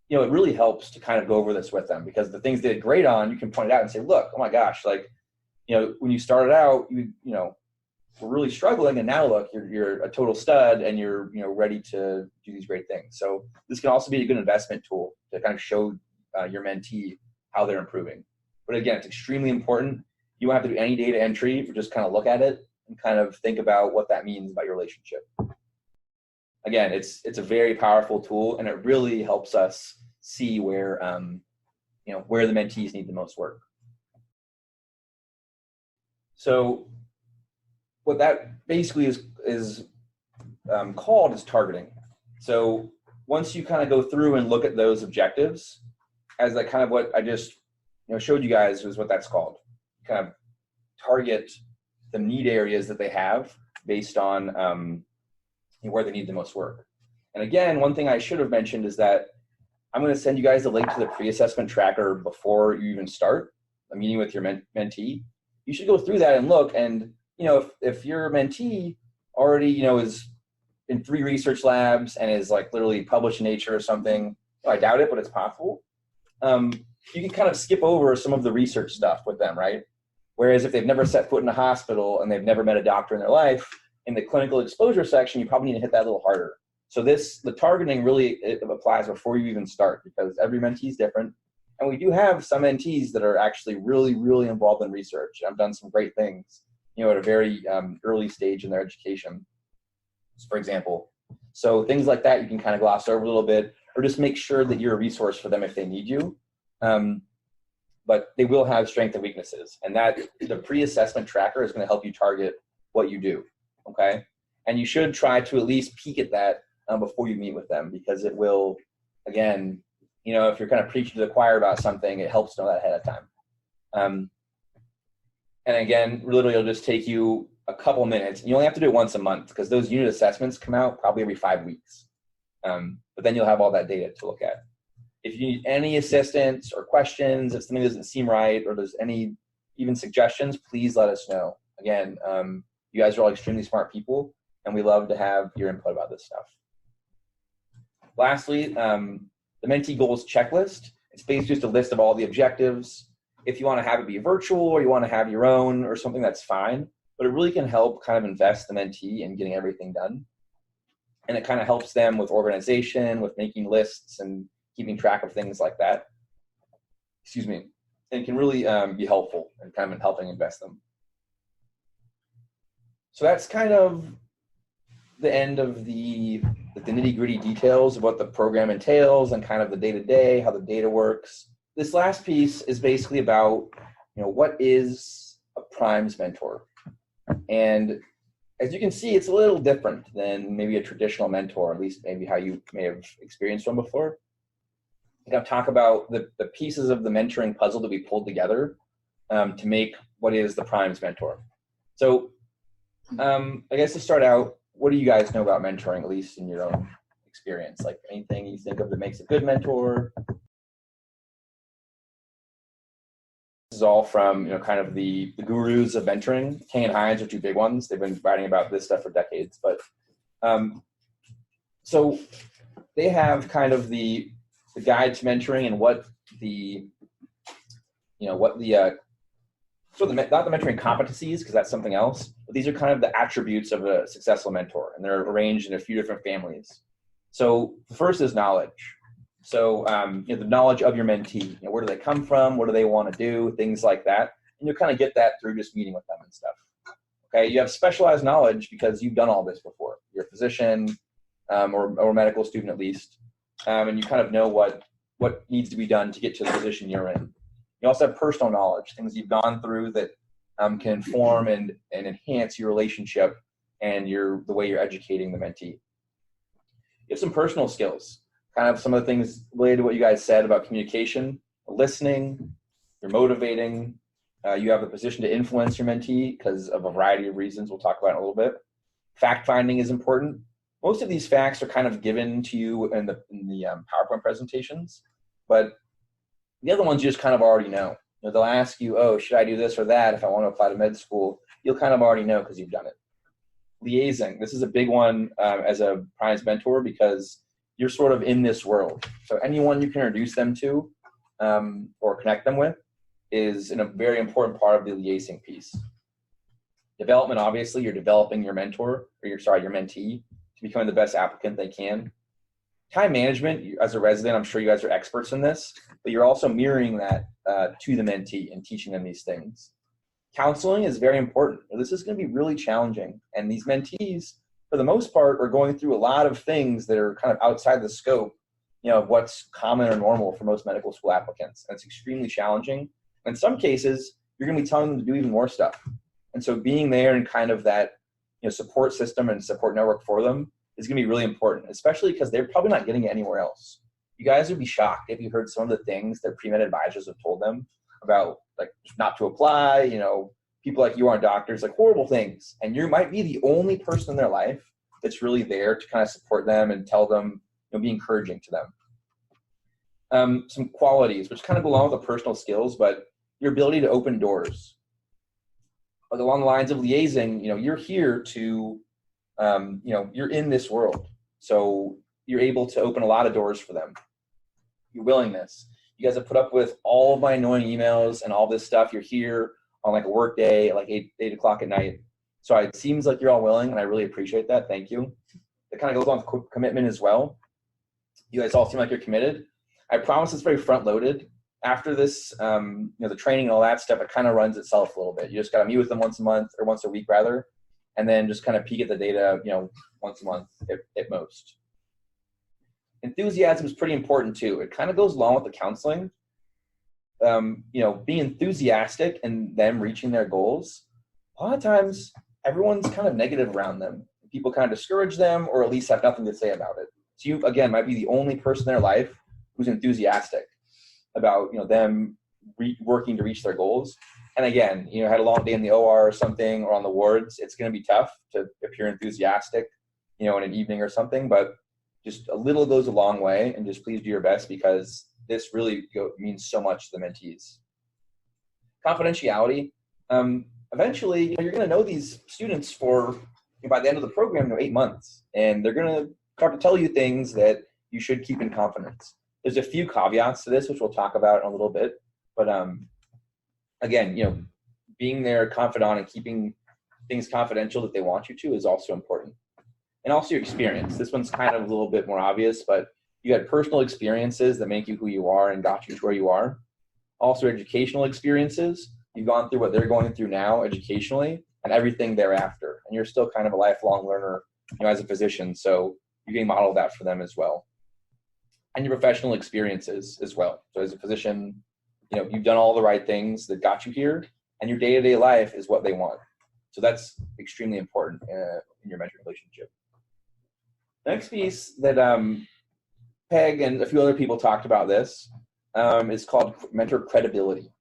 It really helps to kind of go over this with them because the things they did great on, you can point it out and say, look, oh my gosh, when you started out, we're really struggling, and now look, you're a total stud and you're ready to do these great things. So this can also be a good investment tool to kind of show your mentee how they're improving. But again, it's extremely important. You don't have to do any data entry, but just kind of look at it and kind of think about what that means about your relationship. Again, it's a very powerful tool, and it really helps us see where where the mentees need the most work. So what that basically is called is targeting. So once you kind of go through and look at those objectives, as kind of what I just showed you guys was what that's called. Kind of target the need areas that they have based on where they need the most work. And again, one thing I should have mentioned is that I'm going to send you guys a link to the pre-assessment tracker before you even start a meeting with your mentee. You should go through that and look, and if your mentee already is in 3 research labs and is literally published in Nature or something, I doubt it, but it's possible. You can kind of skip over some of the research stuff with them, right? Whereas if they've never set foot in a hospital and they've never met a doctor in their life, in the clinical exposure section, you probably need to hit that a little harder. So the targeting really applies before you even start because every mentee is different. And we do have some mentees that are actually really, really involved in research. I've done some great things, at a very early stage in their education, for example. So things like that you can kind of gloss over a little bit, or just make sure that you're a resource for them if they need you. But they will have strengths and weaknesses, and that the pre-assessment tracker is going to help you target what you do, okay? And you should try to at least peek at that before you meet with them, because it will, again, if you're kind of preaching to the choir about something, it helps to know that ahead of time. And again, literally it'll just take you a couple minutes. You only have to do it once a month because those unit assessments come out probably every 5 weeks. But then you'll have all that data to look at. If you need any assistance or questions, if something doesn't seem right or there's any even suggestions, please let us know. Again, you guys are all extremely smart people, and we love to have your input about this stuff. Lastly, the Mentee Goals Checklist. It's basically just a list of all the objectives. If you want to have it be virtual or you want to have your own or something, that's fine. But it really can help kind of invest the mentee in getting everything done. And it kind of helps them with organization, with making lists and keeping track of things like that. Excuse me. And it can really be helpful in kind of helping invest them. So that's kind of the end of the nitty-gritty details of what the program entails and kind of the day-to-day, how the data works. This last piece is basically about, what is a Primes mentor? And as you can see, it's a little different than maybe a traditional mentor, at least maybe how you may have experienced one before. I'm going to talk about the pieces of the mentoring puzzle that we pulled together to make what is the Primes mentor. So I guess to start out, what do you guys know about mentoring, at least in your own experience? Like anything you think of that makes a good mentor? This is all from, kind of the gurus of mentoring. Kay and Hines are two big ones. They've been writing about this stuff for decades. But so they have kind of the guide to mentoring and what the not the mentoring competencies, because that's something else, but these are kind of the attributes of a successful mentor, and they're arranged in a few different families. So the first is knowledge. So the knowledge of your mentee, where do they come from, what do they want to do, things like that, and you'll kind of get that through just meeting with them and stuff. Okay, you have specialized knowledge because you've done all this before. You're a physician or a medical student at least, and you kind of know what needs to be done to get to the position you're in. You also have personal knowledge, things you've gone through that can inform and enhance your relationship and the way you're educating the mentee. You have some personal skills, kind of some of the things related to what you guys said about communication, listening, you're motivating, you have the position to influence your mentee because of a variety of reasons we'll talk about in a little bit. Fact-finding is important. Most of these facts are kind of given to you in the PowerPoint presentations, but the other ones you just kind of already know. They'll ask you, oh, should I do this or that if I want to apply to med school? You'll kind of already know because you've done it. Liaising. This is a big one as a Primes mentor because you're sort of in this world. So anyone you can introduce them to or connect them with is a very important part of the liaising piece. Development, obviously, you're developing your mentor, or your mentee to become the best applicant they can. Time management, as a resident, I'm sure you guys are experts in this, but you're also mirroring that to the mentee and teaching them these things. Counseling is very important. This is going to be really challenging, and these mentees, for the most part, are going through a lot of things that are kind of outside the scope, of what's common or normal for most medical school applicants, and it's extremely challenging. In some cases, you're going to be telling them to do even more stuff, and so being there and kind of that support system and support network for them is going to be really important, especially because they're probably not getting it anywhere else. You guys would be shocked if you heard some of the things that pre-med advisors have told them about, like, not to apply, people like you aren't doctors, like horrible things. And you might be the only person in their life that's really there to kind of support them and tell them, be encouraging to them. Some qualities, which kind of go along with the personal skills, but your ability to open doors. But along the lines of liaising, you're here to you're in this world. So you're able to open a lot of doors for them. Your willingness. You guys have put up with all of my annoying emails and all this stuff. You're here on like a work day at like 8 o'clock at night. So it seems like you're all willing, and I really appreciate that. Thank you. It kind of goes on with commitment as well. You guys all seem like you're committed. I promise it's very front loaded. After this, the training and all that stuff, it kind of runs itself a little bit. You just got to meet with them once a month, or once a week rather, and then just kind of peek at the data, once a month at most. Enthusiasm is pretty important too. It kind of goes along with the counseling. Being enthusiastic and them reaching their goals. A lot of times, everyone's kind of negative around them. People kind of discourage them, or at least have nothing to say about it. So you, again, might be the only person in their life who's enthusiastic about, them working to reach their goals. And again, had a long day in the OR or something, or on the wards, it's going to be tough to appear enthusiastic, in an evening or something, but just a little goes a long way, and just please do your best, because this really means so much to the mentees. Confidentiality. Eventually, you're going to know these students for, by the end of the program, 8 months, and they're going to start to tell you things that you should keep in confidence. There's a few caveats to this, which we'll talk about in a little bit, but again, being their confidant and keeping things confidential that they want you to is also important. And also your experience. This one's kind of a little bit more obvious, but you had personal experiences that make you who you are and got you to where you are. Also educational experiences. You've gone through what they're going through now educationally, and everything thereafter. And you're still kind of a lifelong learner as a physician. So you can model that for them as well. And your professional experiences as well. So as a physician, you've done all the right things that got you here, and your day-to-day life is what they want. So that's extremely important in your mentoring relationship. The next piece that Peg and a few other people talked about this is called mentor credibility.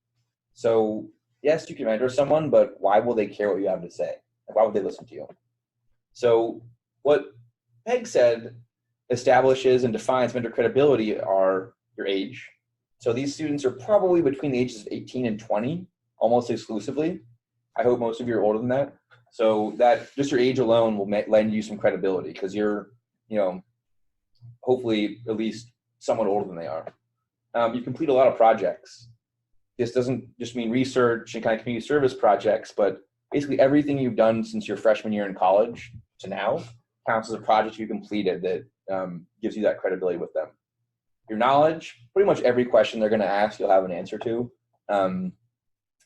So yes, you can mentor someone, but why will they care what you have to say? Why would they listen to you? So what Peg said establishes and defines mentor credibility are your age. So these students are probably between the ages of 18 and 20, almost exclusively. I hope most of you are older than that. So that just your age alone will lend you some credibility because you're, hopefully at least somewhat older than they are. You complete a lot of projects. This doesn't just mean research and kind of community service projects, but basically everything you've done since your freshman year in college to now counts as a project you completed that gives you that credibility with them. Your knowledge, pretty much every question they're going to ask, you'll have an answer to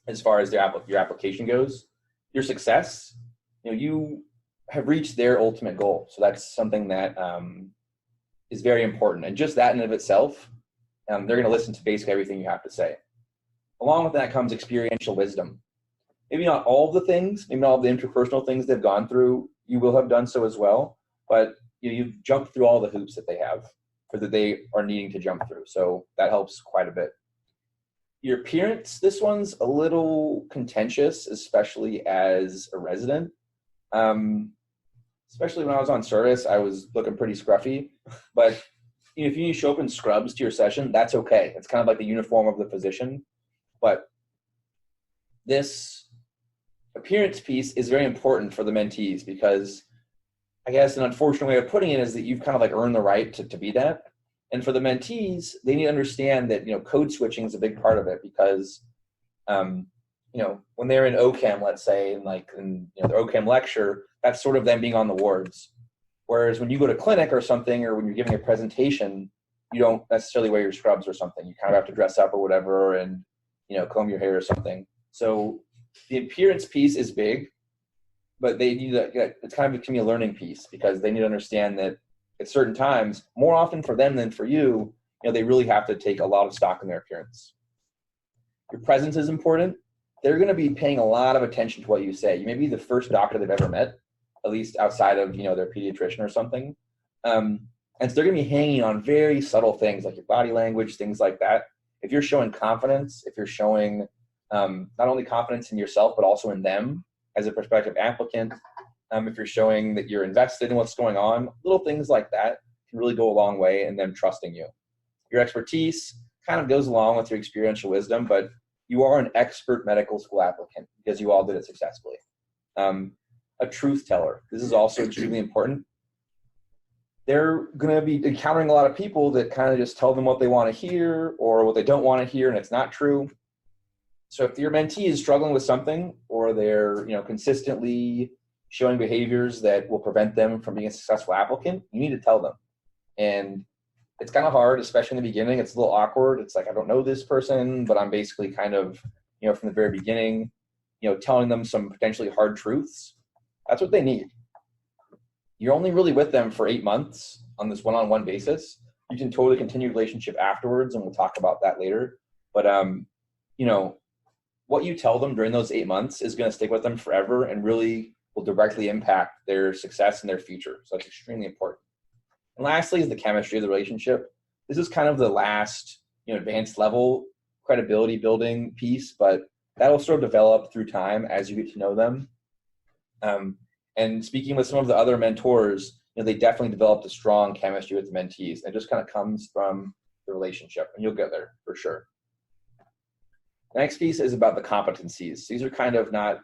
as far as your application goes. Your success, you have reached their ultimate goal. So that's something that is very important. And just that in and of itself, they're going to listen to basically everything you have to say. Along with that comes experiential wisdom. Maybe not all of the things, maybe not all of the interpersonal things they've gone through, you will have done so as well. But you've jumped through all the hoops that they have or that they are needing to jump through. So that helps quite a bit. Your appearance, this one's a little contentious, especially as a resident. Especially when I was on service, I was looking pretty scruffy. But if you show up in scrubs to your session, that's okay. It's kind of like the uniform of the physician. But this appearance piece is very important for the mentees because I guess an unfortunate way of putting it is that you've kind of like earned the right to be that. And for the mentees, they need to understand that, code switching is a big part of it because, when they're in OChem, let's say, and in their OChem lecture, that's sort of them being on the wards. Whereas when you go to clinic or something, or when you're giving a presentation, you don't necessarily wear your scrubs or something. You kind of have to dress up or whatever and, comb your hair or something. So the appearance piece is big, but they need to, it's kind of becoming a learning piece because they need to understand that at certain times, more often for them than for you, they really have to take a lot of stock in their appearance. Your presence is important. They're going to be paying a lot of attention to what you say. You may be the first doctor they've ever met, at least outside of, their pediatrician or something. And so they're going to be hanging on very subtle things like your body language, things like that. If you're showing confidence, if you're showing not only confidence in yourself, but also in them as a prospective applicant, if you're showing that you're invested in what's going on, little things like that can really go a long way in them trusting you. Your expertise kind of goes along with your experiential wisdom, but you are an expert medical school applicant because you all did it successfully. A truth teller. This is also extremely important. They're going to be encountering a lot of people that kind of just tell them what they want to hear or what they don't want to hear, and it's not true. So if your mentee is struggling with something or they're consistently showing behaviors that will prevent them from being a successful applicant, you need to tell them. And it's kind of hard, especially in the beginning. It's a little awkward. It's like, I don't know this person, but I'm basically kind of, from the very beginning, telling them some potentially hard truths. That's what they need. You're only really with them for 8 months on this one-on-one basis. You can totally continue relationship afterwards, and we'll talk about that later. But, what you tell them during those 8 months is going to stick with them forever and really will directly impact their success and their future. So that's extremely important. And lastly is the chemistry of the relationship. This is kind of the last, advanced level credibility building piece, but that'll sort of develop through time as you get to know them. And speaking with some of the other mentors, they definitely developed a strong chemistry with the mentees. And it just kind of comes from the relationship, and you'll get there for sure. The next piece is about the competencies. These are kind of not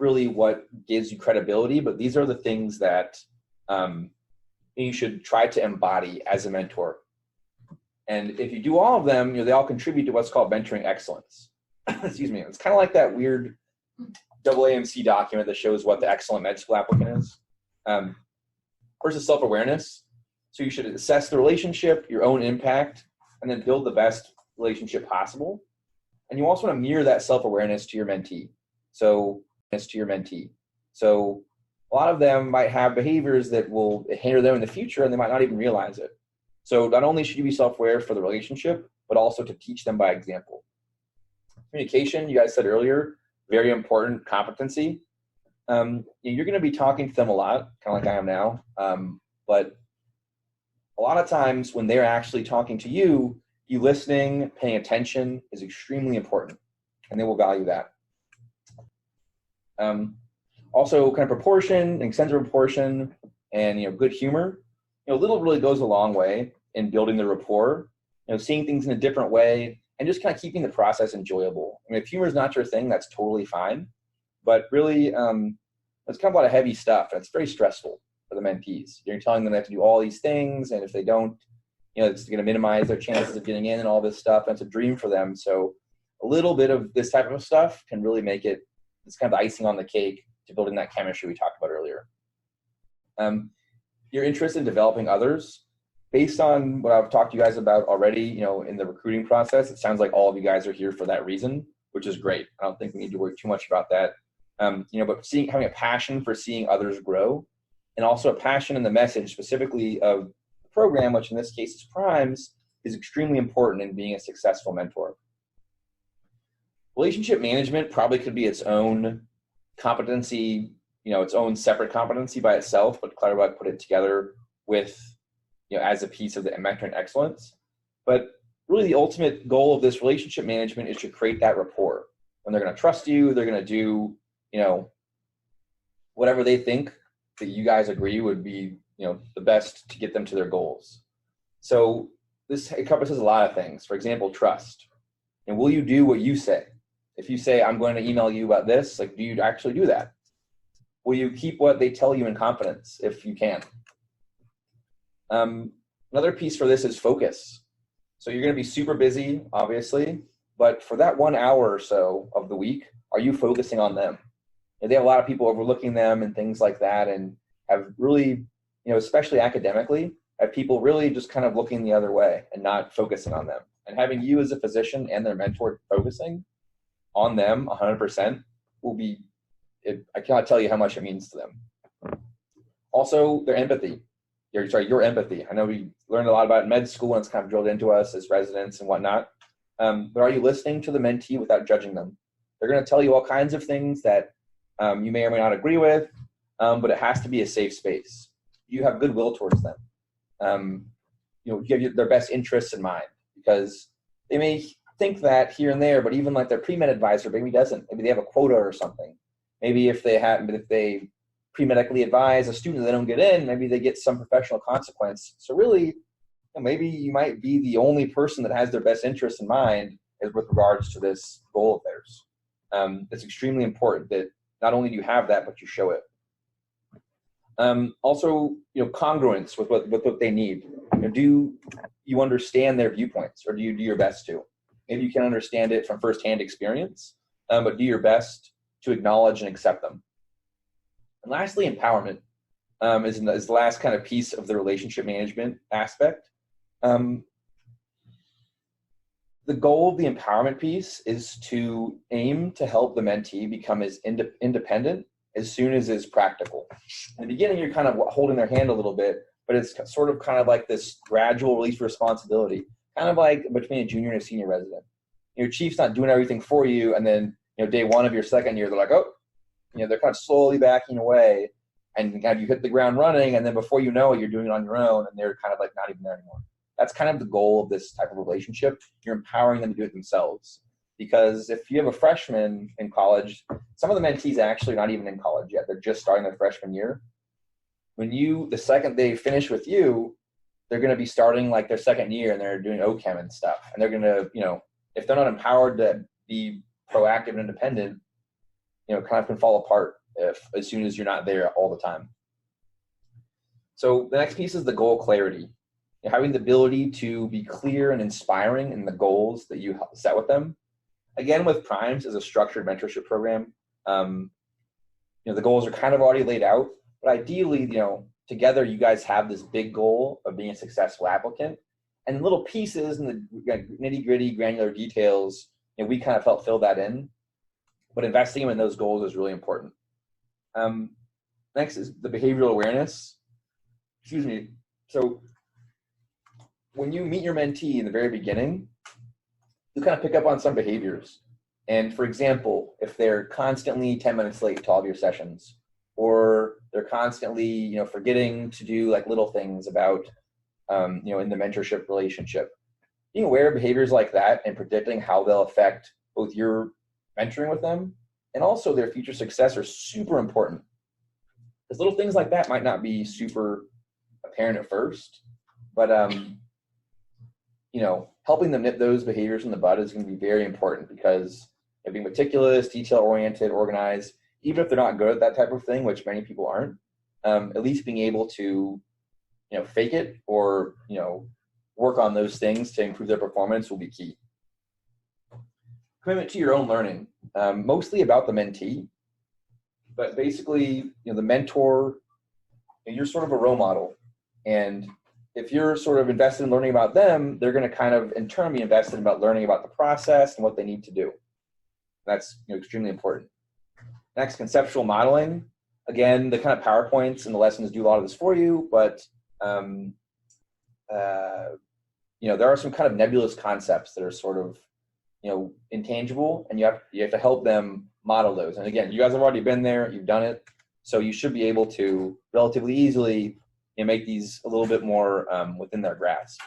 really what gives you credibility, but these are the things that you should try to embody as a mentor. And if you do all of them, they all contribute to what's called mentoring excellence. Excuse me. It's kind of like that weird AAMC document that shows what the excellent med school applicant is. First is self-awareness. So you should assess the relationship, your own impact, and then build the best relationship possible. And you also want to mirror that self-awareness to your mentee. So a lot of them might have behaviors that will hinder them in the future, and they might not even realize it. So not only should you be self-aware for the relationship, but also to teach them by example. Communication, you guys said earlier, very important competency. You're going to be talking to them a lot, kind of like I am now, but a lot of times when they're actually talking to you, you listening, paying attention is extremely important, and they will value that. Also, kind of proportion, and sense of proportion, and good humor. Little really goes a long way in building the rapport. Seeing things in a different way, and just kind of keeping the process enjoyable. I mean, if humor is not your thing, that's totally fine. But really, it's kind of a lot of heavy stuff. And it's very stressful for the mentees. You're telling them they have to do all these things, and if they don't, it's going to minimize their chances of getting in and all this stuff. And it's a dream for them. So a little bit of this type of stuff can really make it, it's kind of icing on the cake to building that chemistry we talked about earlier. Your interest in developing others. Based on what I've talked to you guys about already, in the recruiting process, it sounds like all of you guys are here for that reason, which is great. I don't think we need to worry too much about that. But having a passion for seeing others grow, and also a passion in the message specifically of the program, which in this case is Primes, is extremely important in being a successful mentor. Relationship management probably could be its own competency, its own separate competency by itself, but Clutterbuck put it together with as a piece of the mentoring excellence. But really the ultimate goal of this relationship management is to create that rapport. When they're going to trust you, they're going to do, whatever they think that you guys agree would be, the best to get them to their goals. So this encompasses a lot of things. For example, trust. And will you do what you say? If you say, I'm going to email you about this, do you actually do that? Will you keep what they tell you in confidence if you can? Another piece for this is focus. So you're going to be super busy, obviously, but for that 1 hour or so of the week, are you focusing on them? And they have a lot of people overlooking them and things like that, and have really, especially academically, have people really just kind of looking the other way and not focusing on them. And having you as a physician and their mentor focusing on them 100% will be, I cannot tell you how much it means to them. Also, their empathy. Your empathy. I know we learned a lot about it in med school, and it's kind of drilled into us as residents and whatnot. But are you listening to the mentee without judging them? They're going to tell you all kinds of things that you may or may not agree with, but it has to be a safe space. You have goodwill towards them. You have their best interests in mind, because they may think that here and there, but even like their pre-med advisor maybe doesn't. Maybe they have a quota or something. Maybe if they pre-medically advise a student that they don't get in, maybe they get some professional consequence. So really, maybe you might be the only person that has their best interest in mind as with regards to this goal of theirs. It's extremely important that not only do you have that, but you show it. Also, congruence with what they need. Do you understand their viewpoints, or do you do your best to? Maybe you can understand it from firsthand experience, but do your best to acknowledge and accept them. And lastly, empowerment is the last kind of piece of the relationship management aspect. The goal of the empowerment piece is to aim to help the mentee become as independent as soon as is practical. In the beginning, you're kind of holding their hand a little bit, but it's sort of kind of like this gradual release of responsibility, kind of like between a junior and a senior resident. Your chief's not doing everything for you, and then day one of your second year, they're like, oh, they're kind of slowly backing away, and kind of you hit the ground running, and then before you know it, you're doing it on your own, and they're kind of like not even there anymore. That's kind of the goal of this type of relationship. You're empowering them to do it themselves. Because if you have a freshman in college, some of the mentees actually are not even in college yet. They're just starting their freshman year. The second they finish with you, they're going to be starting like their second year, and they're doing OChem and stuff. And they're going to, if they're not empowered to be proactive and independent, kind of can fall apart as soon as you're not there all the time. So the next piece is the goal clarity. Having the ability to be clear and inspiring in the goals that you set with them. Again, with Primes as a structured mentorship program, the goals are kind of already laid out, but ideally, together you guys have this big goal of being a successful applicant, and little pieces and the nitty-gritty granular details, we kind of help fill that in, but investing in those goals is really important. Next is the behavioral awareness. Excuse me. So when you meet your mentee in the very beginning, you kind of pick up on some behaviors. And for example, if they're constantly 10 minutes late to all of your sessions, or they're constantly, forgetting to do like little things about, in the mentorship relationship, being aware of behaviors like that and predicting how they'll affect both your mentoring with them and also their future success are super important. Because little things like that might not be super apparent at first, but helping them nip those behaviors in the bud is going to be very important because being meticulous, detail-oriented, organized, even if they're not good at that type of thing, which many people aren't, at least being able to, fake it or, work on those things to improve their performance will be key. Commitment to your own learning, mostly about the mentee, but basically, the mentor, you're sort of a role model. And if you're sort of invested in learning about them, they're going to kind of in turn be invested about learning about the process and what they need to do. That's extremely important. Next, conceptual modeling. Again, the kind of PowerPoints and the lessons do a lot of this for you, but there are some kind of nebulous concepts that are sort of intangible, and you have to help them model those. And again, you guys have already been there, you've done it, so you should be able to relatively easily make these a little bit more within their grasp.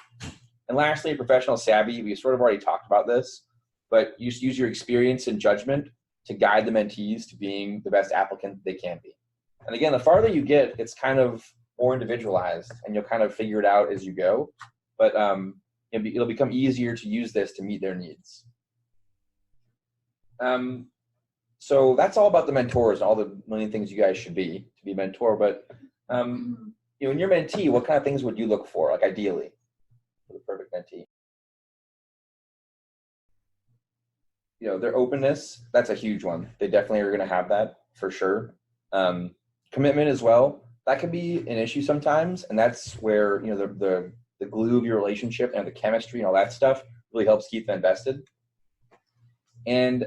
And lastly, professional savvy. We sort of already talked about this, but you use your experience and judgment to guide the mentees to being the best applicant they can be. And again, the farther you get, it's kind of more individualized, and you'll kind of figure it out as you go. But it'll become easier to use this to meet their needs. So that's all about the mentors and all the million things you guys should be to be a mentor. But in your mentee, what kind of things would you look for, like ideally, for the perfect mentee? Their openness, that's a huge one. They definitely are going to have that for sure. Commitment as well. That can be an issue sometimes, and that's where the glue of your relationship and the chemistry and all that stuff really helps keep them invested. And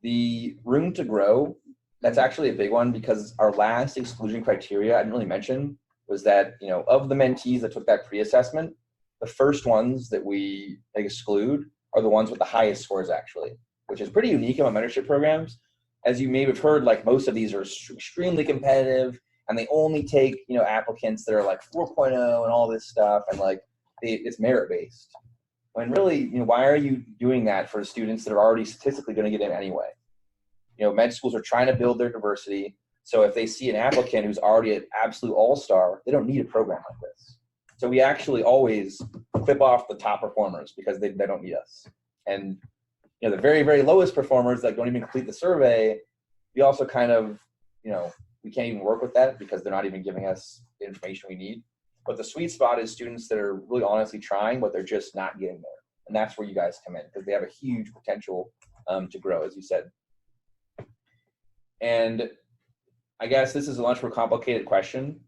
the room to grow, that's actually a big one because our last exclusion criteria I didn't really mention was that, of the mentees that took that pre-assessment, the first ones that we exclude are the ones with the highest scores actually, which is pretty unique among mentorship programs. As you may have heard, like most of these are extremely competitive and they only take, applicants that are like 4.0 and all this stuff. And it's merit-based. When really, why are you doing that for students that are already statistically going to get in anyway? Med schools are trying to build their diversity. So if they see an applicant who's already an absolute all-star, they don't need a program like this. So we actually always clip off the top performers because they don't need us. And the very, very lowest performers that don't even complete the survey, we also kind of, we can't even work with that because they're not even giving us the information we need. But the sweet spot is students that are really honestly trying, but they're just not getting there. And that's where you guys come in because they have a huge potential to grow, as you said. And I guess this is a much more complicated question.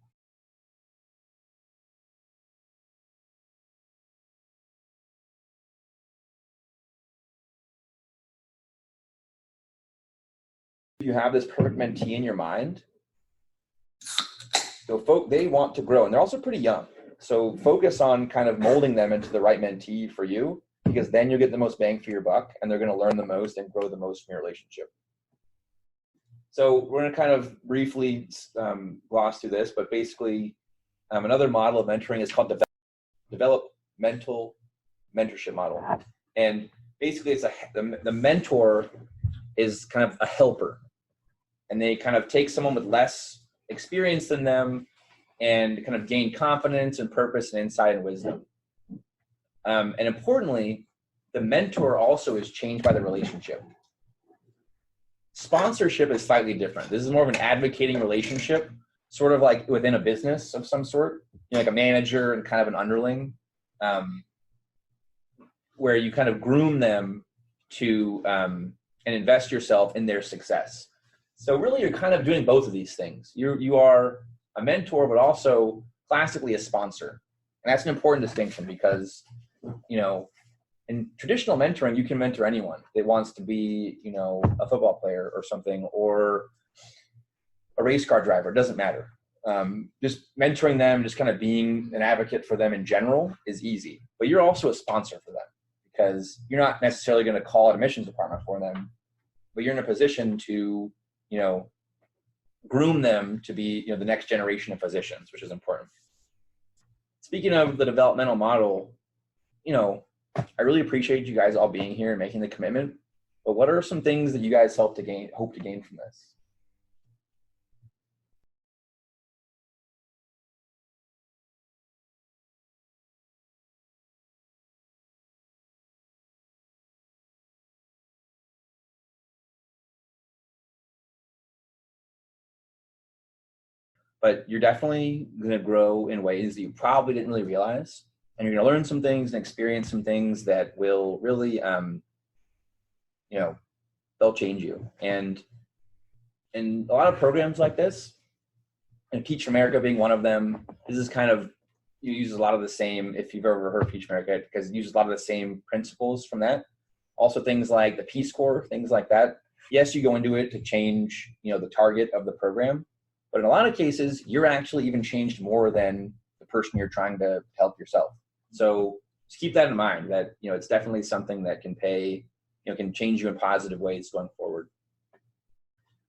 If you have this perfect mentee in your mind, so they want to grow, and they're also pretty young. So focus on kind of molding them into the right mentee for you, because then you'll get the most bang for your buck, and they're going to learn the most and grow the most from your relationship. So we're going to kind of briefly gloss through this, but basically another model of mentoring is called developmental mentorship model. And basically it's the mentor is kind of a helper, and they kind of take someone with less experience than them and kind of gain confidence and purpose and insight and wisdom. And importantly, the mentor also is changed by the relationship. Sponsorship is slightly different. This is more of an advocating relationship, sort of like within a business of some sort, like a manager and kind of an underling, where you kind of groom them to and invest yourself in their success. So really you're kind of doing both of these things. You are a mentor, but also classically a sponsor. And that's an important distinction because, in traditional mentoring, you can mentor anyone that wants to be, a football player or something, or a race car driver, it doesn't matter. Just mentoring them, just kind of being an advocate for them in general is easy. But you're also a sponsor for them because you're not necessarily going to call an admissions department for them, but you're in a position to, groom them to be, the next generation of physicians, which is important. Speaking of the developmental model, I really appreciate you guys all being here and making the commitment. But what are some things that you guys hope to gain from this? But you're definitely going to grow in ways that you probably didn't really realize. And you're going to learn some things and experience some things that will really, they'll change you. And in a lot of programs like this, and Teach America being one of them, this is kind of, you use a lot of the same, if you've ever heard of Teach America, because it uses a lot of the same principles from that. Also things like the Peace Corps, things like that. Yes, you go into it to change, the target of the program. But in a lot of cases, you're actually even changed more than the person you're trying to help yourself. So just keep that in mind that, it's definitely something that can can change you in positive ways going forward.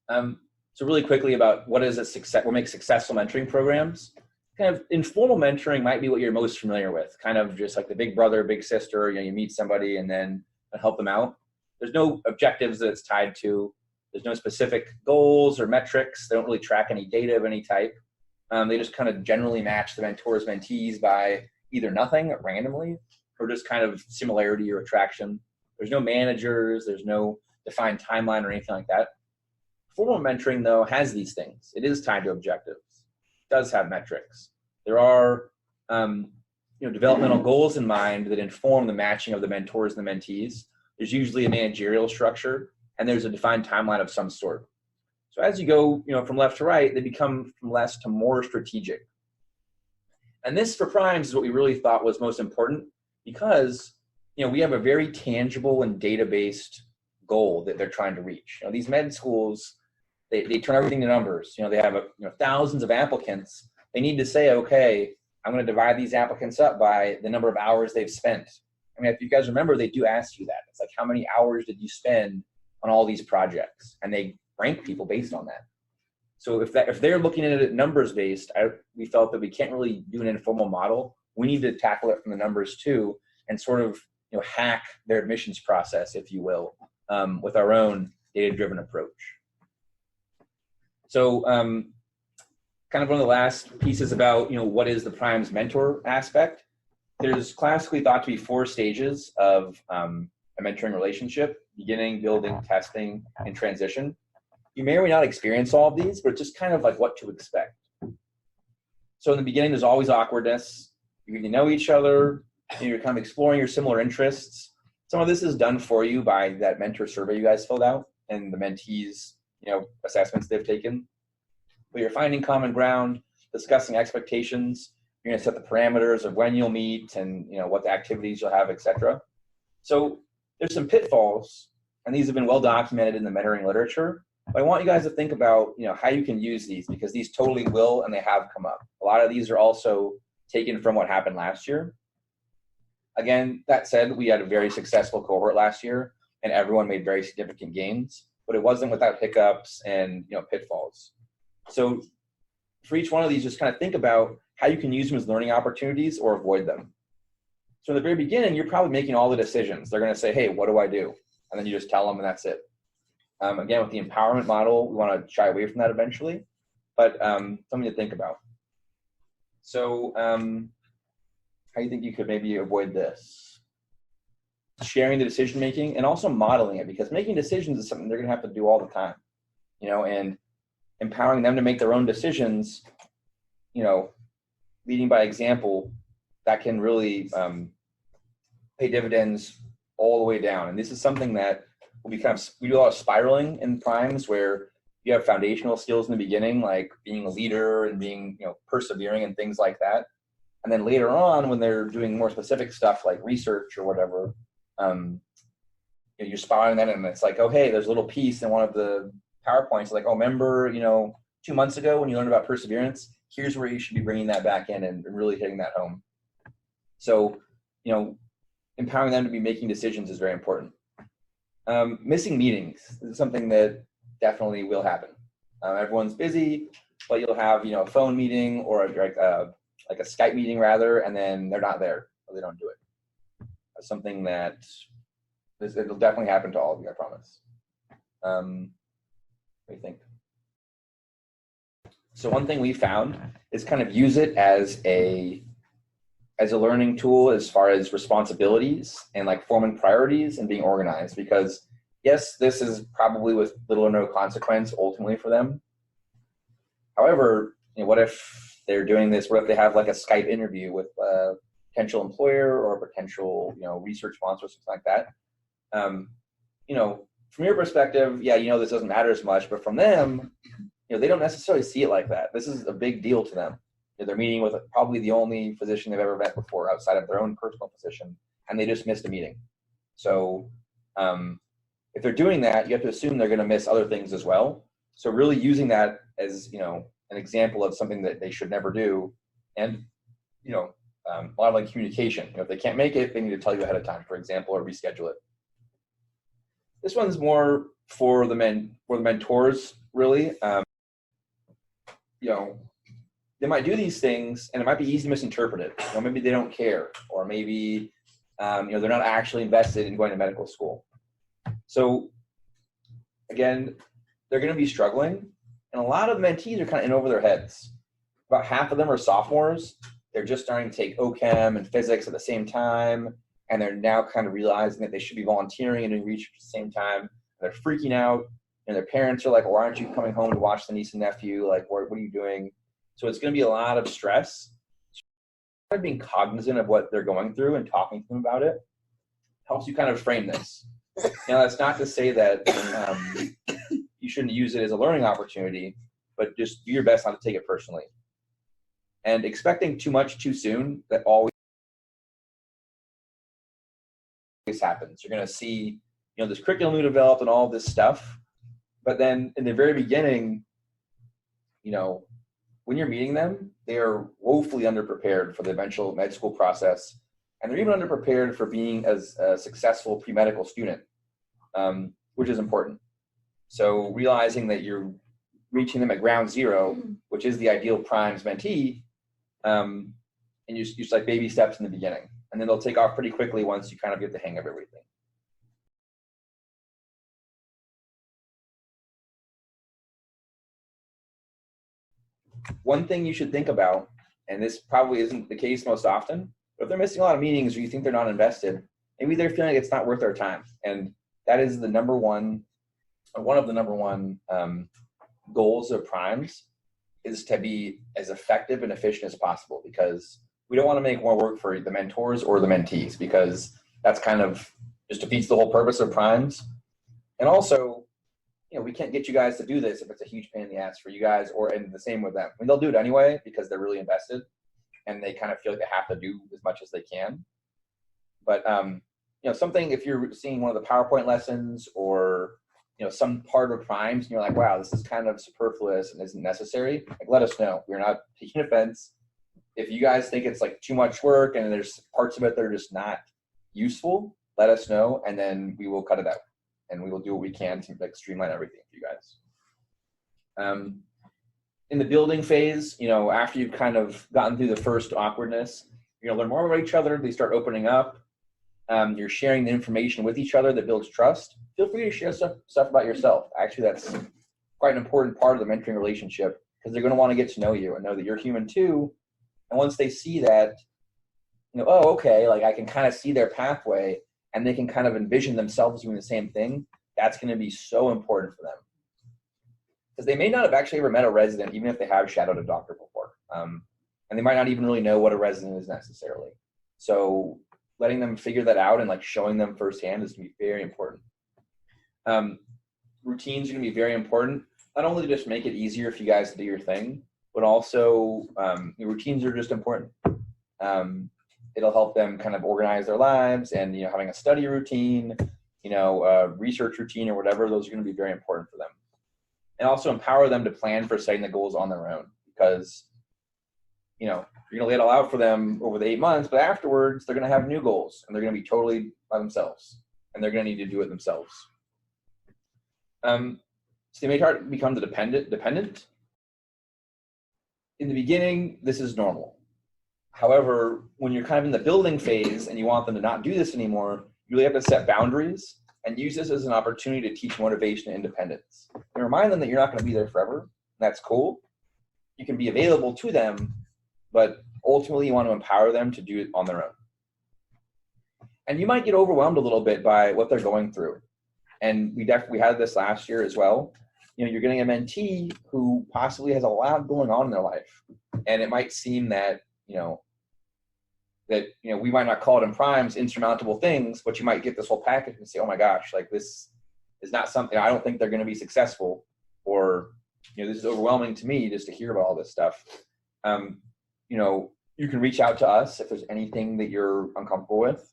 So really quickly about what makes successful mentoring programs. Kind of informal mentoring might be what you're most familiar with, kind of just like the big brother, big sister, you meet somebody and then help them out. There's no objectives that it's tied to. There's no specific goals or metrics. They don't really track any data of any type. They just kind of generally match the mentors, mentees by either nothing randomly or just kind of similarity or attraction. There's no managers. There's no defined timeline or anything like that. Formal mentoring, though, has these things. It is tied to objectives. It does have metrics. There are developmental goals in mind that inform the matching of the mentors and the mentees. There's usually a managerial structure, and there's a defined timeline of some sort. So as you go, from left to right, they become from less to more strategic. And this for primes is what we really thought was most important because, we have a very tangible and data-based goal that they're trying to reach. These med schools, they turn everything to numbers. They have thousands of applicants. They need to say, okay, I'm going to divide these applicants up by the number of hours they've spent. I mean, if you guys remember, they do ask you that. It's like, how many hours did you spend on all these projects? And they rank people based on that. So if they're looking at it numbers based, we felt that we can't really do an informal model. We need to tackle it from the numbers too, and sort of hack their admissions process, if you will, with our own data-driven approach. So kind of one of the last pieces about what is the primes mentor aspect. There's classically thought to be 4 stages of a mentoring relationship: beginning, building, testing, and transition. You may or may not experience all of these, but it's just kind of like what to expect. So in the beginning, there's always awkwardness. You get to know each other, and you're kind of exploring your similar interests. Some of this is done for you by that mentor survey you guys filled out and the mentees, assessments they've taken. But you're finding common ground, discussing expectations. You're going to set the parameters of when you'll meet and what the activities you'll have, etc. So there's some pitfalls, and these have been well documented in the mentoring literature. But I want you guys to think about how you can use these, because these totally will and they have come up. A lot of these are also taken from what happened last year. Again, that said, we had a very successful cohort last year, and everyone made very significant gains, but it wasn't without hiccups and pitfalls. So for each one of these, just kind of think about how you can use them as learning opportunities or avoid them. So in the very beginning, you're probably making all the decisions. They're going to say, hey, what do I do? And then you just tell them, and that's it. Again, with the empowerment model, we want to shy away from that eventually, but something to think about. So how do you think you could maybe avoid this? Sharing the decision-making and also modeling it, because making decisions is something they're going to have to do all the time, and empowering them to make their own decisions, leading by example, that can really pay dividends all the way down. And this is something that we do a lot of spiraling in primes where you have foundational skills in the beginning, like being a leader and being, persevering and things like that. And then later on, when they're doing more specific stuff like research or whatever, you're spiraling that, and it's like, oh, hey, there's a little piece in one of the PowerPoints, like, oh, remember, 2 months ago when you learned about perseverance, here's where you should be bringing that back in and really hitting that home. So, empowering them to be making decisions is very important. Missing meetings is something that definitely will happen. Everyone's busy, but you'll have, a phone meeting or like a Skype meeting rather, and then they're not there or they don't do it. That's something that it'll definitely happen to all of you, I promise. What do you think? So one thing we found is kind of use it as a learning tool as far as responsibilities and like forming priorities and being organized, because yes, this is probably with little or no consequence ultimately for them. However, what if they're doing this? What if they have like a Skype interview with a potential employer or a potential, research sponsor or something like that? From your perspective, this doesn't matter as much, but from them, they don't necessarily see it like that. This is a big deal to them. They're meeting with probably the only physician they've ever met before outside of their own personal physician, and they just missed a meeting. So if they're doing that, you have to assume they're going to miss other things as well. So really using that as, an example of something that they should never do. And, modeling communication. If they can't make it, they need to tell you ahead of time, for example, or reschedule it. This one's more for the mentors, really. They might do these things and it might be easy to misinterpret it. Maybe they don't care, or maybe, they're not actually invested in going to medical school. So again, they're going to be struggling, and a lot of the mentees are kind of in over their heads. About half of them are sophomores. They're just starting to take OChem and physics at the same time, and they're now kind of realizing that they should be volunteering and doing research at the same time. They're freaking out, and their parents are like, "Why aren't you coming home to watch the niece and nephew? Like, what are you doing?" So it's going to be a lot of stress. So being cognizant of what they're going through and talking to them about it helps you kind of frame this. Now, that's not to say that you shouldn't use it as a learning opportunity, but just do your best not to take it personally. And expecting too much too soon, that always happens. You're going to see, this curriculum we developed and all this stuff, but then in the very beginning, when you're meeting them, they are woefully underprepared for the eventual med school process, and they're even underprepared for being as a successful pre-medical student, which is important. So realizing that you're reaching them at ground zero, which is the ideal Primes mentee, and you just like baby steps in the beginning, and then they'll take off pretty quickly once you kind of get the hang of everything. One thing you should think about, and this probably isn't the case most often, but if they're missing a lot of meetings or you think they're not invested, maybe they're feeling like it's not worth their time. And that is one of the number one goals of Primes, is to be as effective and efficient as possible, because we don't want to make more work for the mentors or the mentees, because that's kind of just defeats the whole purpose of Primes. And also, we can't get you guys to do this if it's a huge pain in the ass for you guys, and the same with them. I mean, they'll do it anyway because they're really invested and they kind of feel like they have to do as much as they can. But, something, if you're seeing one of the PowerPoint lessons or, some part of Primes and you're like, wow, this is kind of superfluous and isn't necessary, like, let us know. We're not taking offense. If you guys think it's like too much work and there's parts of it that are just not useful, let us know, and then we will cut it out. And we will do what we can to streamline everything for you guys. In the building phase, after you've kind of gotten through the first awkwardness, you're going to learn more about each other. They start opening up. You're sharing the information with each other that builds trust. Feel free to share stuff about yourself. Actually, that's quite an important part of the mentoring relationship, because they're going to want to get to know you and know that you're human too. And once they see that, oh, okay, like I can kind of see their pathway, and they can kind of envision themselves doing the same thing, that's going to be so important for them. Because they may not have actually ever met a resident, even if they have shadowed a doctor before. And they might not even really know what a resident is necessarily. So letting them figure that out and showing them firsthand is going to be very important. Routines are going to be very important. Not only to just make it easier for you guys to do your thing, but also your routines are just important. It'll help them kind of organize their lives, and having a study routine, a research routine or whatever, those are going to be very important for them. and also empower them to plan for setting the goals on their own, because, you know, you're going to lay it all out for them over the 8 months, but afterwards they're going to have new goals and they're going to be totally by themselves and they're going to need to do it themselves. So they may start to become the dependent. In the beginning, this is normal. However, when you're kind of in the building phase and you want them to not do this anymore, you really have to set boundaries and use this as an opportunity to teach motivation and independence. And remind them that you're not going to be there forever. That's cool. You can be available to them, but ultimately you want to empower them to do it on their own. And you might get overwhelmed a little bit by what they're going through. And we had this last year as well. You know, you're getting a mentee who possibly has a lot going on in their life. And it might seem that, we might not call it in Primes insurmountable things, but you might get this whole package and say, oh my gosh, like this is not something, I don't think they're going to be successful, or, this is overwhelming to me just to hear about all this stuff. You can reach out to us if there's anything that you're uncomfortable with.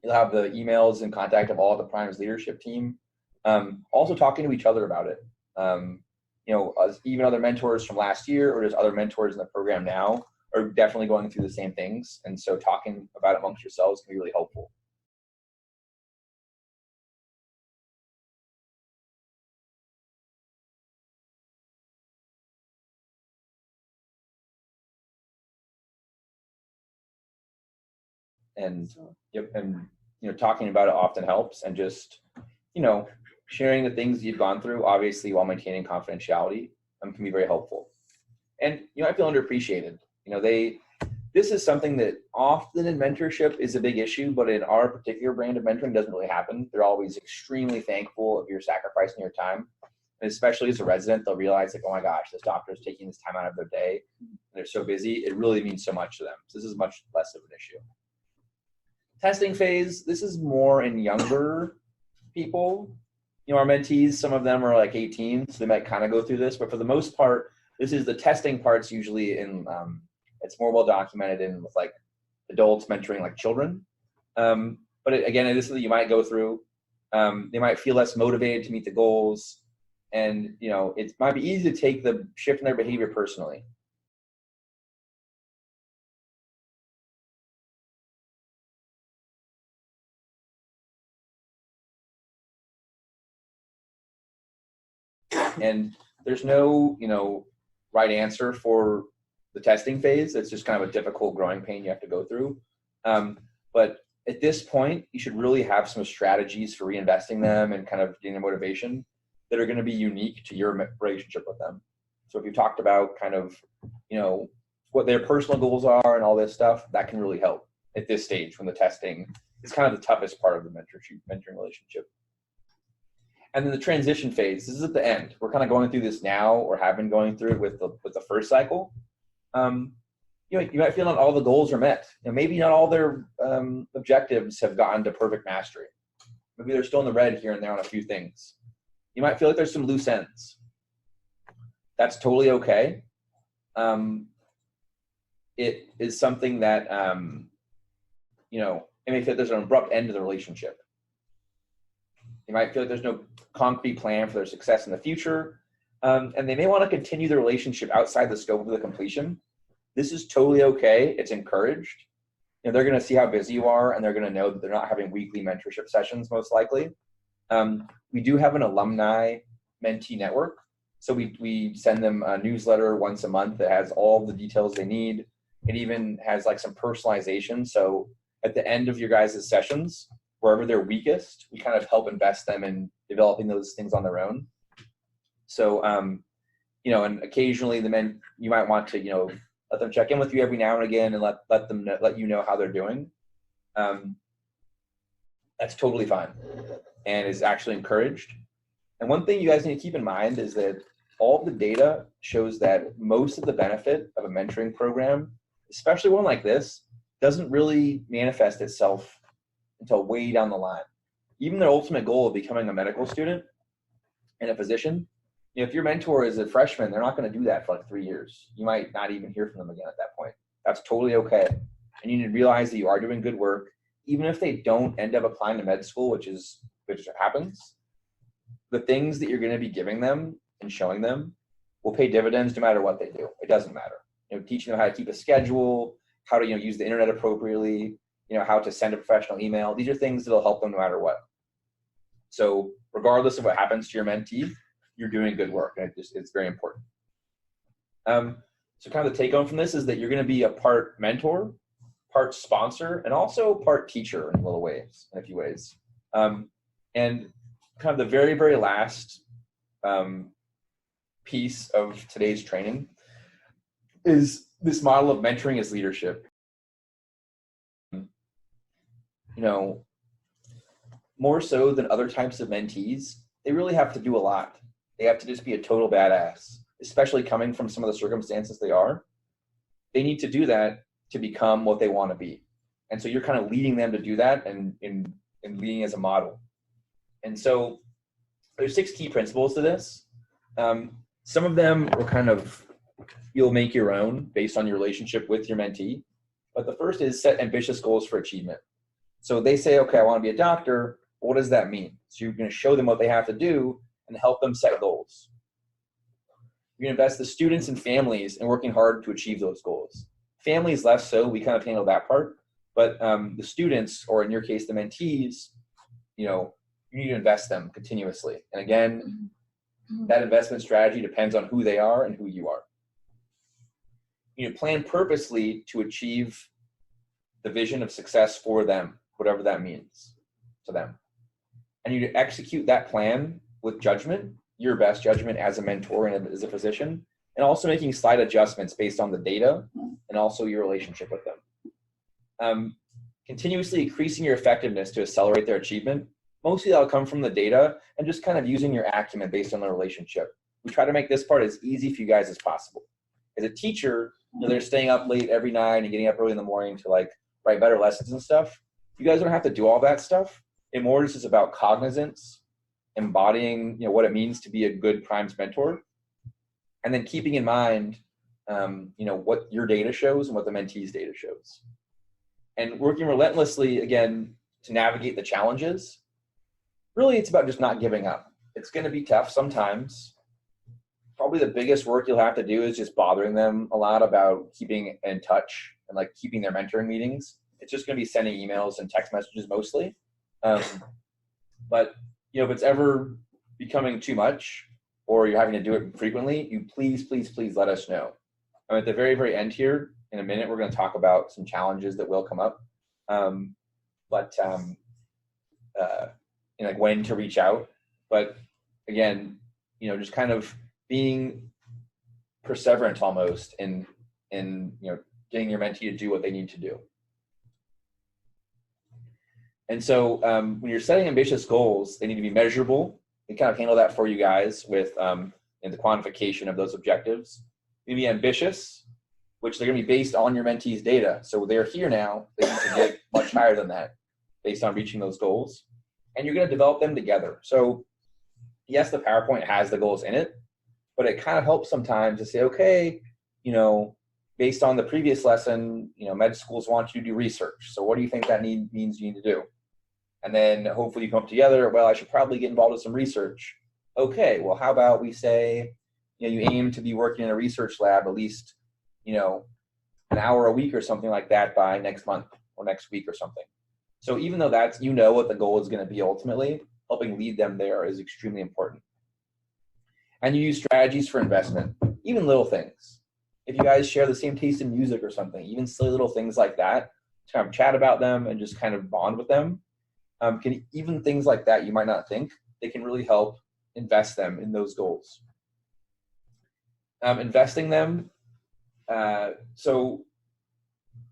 You'll have the emails and contact of all the Primes leadership team. Also talking to each other about it. Even other mentors from last year or just other mentors in the program now are definitely going through the same things. And so talking about it amongst yourselves can be really helpful. And talking about it often helps, and just, sharing the things you've gone through, obviously while maintaining confidentiality, can be very helpful. And, I feel underappreciated. This is something that often in mentorship is a big issue, but in our particular brand of mentoring doesn't really happen. They're always extremely thankful of your sacrifice and your time. And especially as a resident, they'll realize like, oh my gosh, this doctor is taking this time out of their day and they're so busy. It really means so much to them. So this is much less of an issue. Testing phase, this is more in younger people. Our mentees, some of them are like 18, so they might kind of go through this, but for the most part, this is the testing parts usually in, it's more well documented in with like adults mentoring like children. But again, it is something you might go through. They might feel less motivated to meet the goals, and it might be easy to take the shift in their behavior personally. And there's no, right answer for the testing phase. It's just kind of a difficult growing pain you have to go through. But at this point, you should really have some strategies for reinvesting them and kind of getting their motivation that are going to be unique to your relationship with them. So if you talked about kind of, what their personal goals are and all this stuff, that can really help at this stage when the testing is kind of the toughest part of the mentoring relationship. And then the transition phase, this is at the end. We're kind of going through this now, or have been going through it with the first cycle. You might feel not all the goals are met. Maybe not all their objectives have gotten to perfect mastery. Maybe they're still in the red here and there on a few things. You might feel like there's some loose ends. That's totally okay. It is something that, it may feel like there's an abrupt end to the relationship. You might feel like there's no concrete plan for their success in the future, and they may want to continue the relationship outside the scope of the completion. This is totally okay. It's encouraged. They're going to see how busy you are, and they're going to know that they're not having weekly mentorship sessions, most likely. We do have an alumni mentee network, so we send them a newsletter once a month that has all the details they need. It even has like some personalization. So at the end of your guys' sessions, wherever they're weakest, we kind of help invest them in developing those things on their own. So, and occasionally you might want to, let them check in with you every now and again and let you know how they're doing. That's totally fine and is actually encouraged. And one thing you guys need to keep in mind is that all of the data shows that most of the benefit of a mentoring program, especially one like this, doesn't really manifest itself until way down the line. Even their ultimate goal of becoming a medical student and a physician, if your mentor is a freshman, they're not going to do that for like 3 years. You might not even hear from them again at that point. That's totally okay. And you need to realize that you are doing good work, even if they don't end up applying to med school, which happens. The things that you're going to be giving them and showing them will pay dividends no matter what they do. It doesn't matter. Teaching them how to keep a schedule, how to use the internet appropriately, how to send a professional email. These are things that'll help them no matter what. So regardless of what happens to your mentee, you're doing good work, and it's very important. So kind of the take home from this is that you're going to be a part mentor, part sponsor, and also part teacher in a few ways. And kind of the very, very last piece of today's training is this model of mentoring as leadership. More so than other types of mentees, they really have to do a lot. They have to just be a total badass, especially coming from some of the circumstances they are. They need to do that to become what they want to be. And so you're kind of leading them to do that and leading as a model. And so there's 6 key principles to this. Some of them are you'll make your own based on your relationship with your mentee. But the first is set ambitious goals for achievement. So they say, okay, I want to be a doctor. What does that mean? So you're going to show them what they have to do and help them set goals. You're going to invest the students and families in working hard to achieve those goals. Families less so, we kind of handle that part. But the students, or in your case, the mentees, you need to invest them continuously. And again, that investment strategy depends on who they are and who you are. You need to plan purposely to achieve the vision of success for them, whatever that means to them. And you need to execute that plan with judgment, your best judgment as a mentor and as a physician, and also making slight adjustments based on the data and also your relationship with them. Continuously increasing your effectiveness to accelerate their achievement. Mostly that'll come from the data and just kind of using your acumen based on the relationship. We try to make this part as easy for you guys as possible. As a teacher, they're staying up late every night and getting up early in the morning to write better lessons and stuff. You guys don't have to do all that stuff. It more just is about cognizance, embodying what it means to be a good PRIMES mentor, and then keeping in mind what your data shows and what the mentee's data shows. And working relentlessly, again, to navigate the challenges. Really, it's about just not giving up. It's going to be tough sometimes. Probably the biggest work you'll have to do is just bothering them a lot about keeping in touch and keeping their mentoring meetings. It's just going to be sending emails and text messages mostly. But if it's ever becoming too much or you're having to do it frequently, you please let us know. At the very, very end here, in a minute, we're going to talk about some challenges that will come up. When to reach out. But again, just kind of being perseverant almost in getting your mentee to do what they need to do. And so when you're setting ambitious goals, they need to be measurable. We kind of handle that for you guys with the quantification of those objectives. You need to be ambitious, which they're going to be based on your mentee's data. So they're here now. They need to get much higher than that based on reaching those goals. And you're going to develop them together. So yes, the PowerPoint has the goals in it, but it kind of helps sometimes to say, okay, based on the previous lesson, med schools want you to do research. So what do you think that means you need to do? And then hopefully you come up together, well, I should probably get involved with some research. Okay, well, how about we say, you aim to be working in a research lab at least, an hour a week or something like that by next month or next week or something. So even though that's, what the goal is going to be ultimately, helping lead them there is extremely important. And you use strategies for investment, even little things. If you guys share the same taste in music or something, even silly little things like that, to kind of chat about them and just kind of bond with them, even things like that you might not think, they can really help invest them in those goals. Investing them, so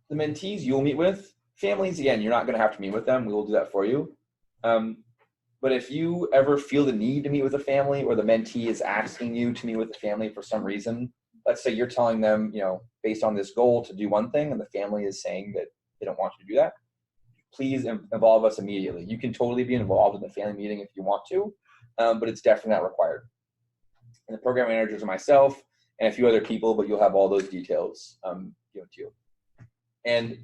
the mentees you'll meet with, families, again, you're not going to have to meet with them. We will do that for you. But if you ever feel the need to meet with a family or the mentee is asking you to meet with the family for some reason, let's say you're telling them, based on this goal to do one thing and the family is saying that they don't want you to do that, please involve us immediately. You can totally be involved in the family meeting if you want to, but it's definitely not required. And the program managers are myself and a few other people, but you'll have all those details given to you. And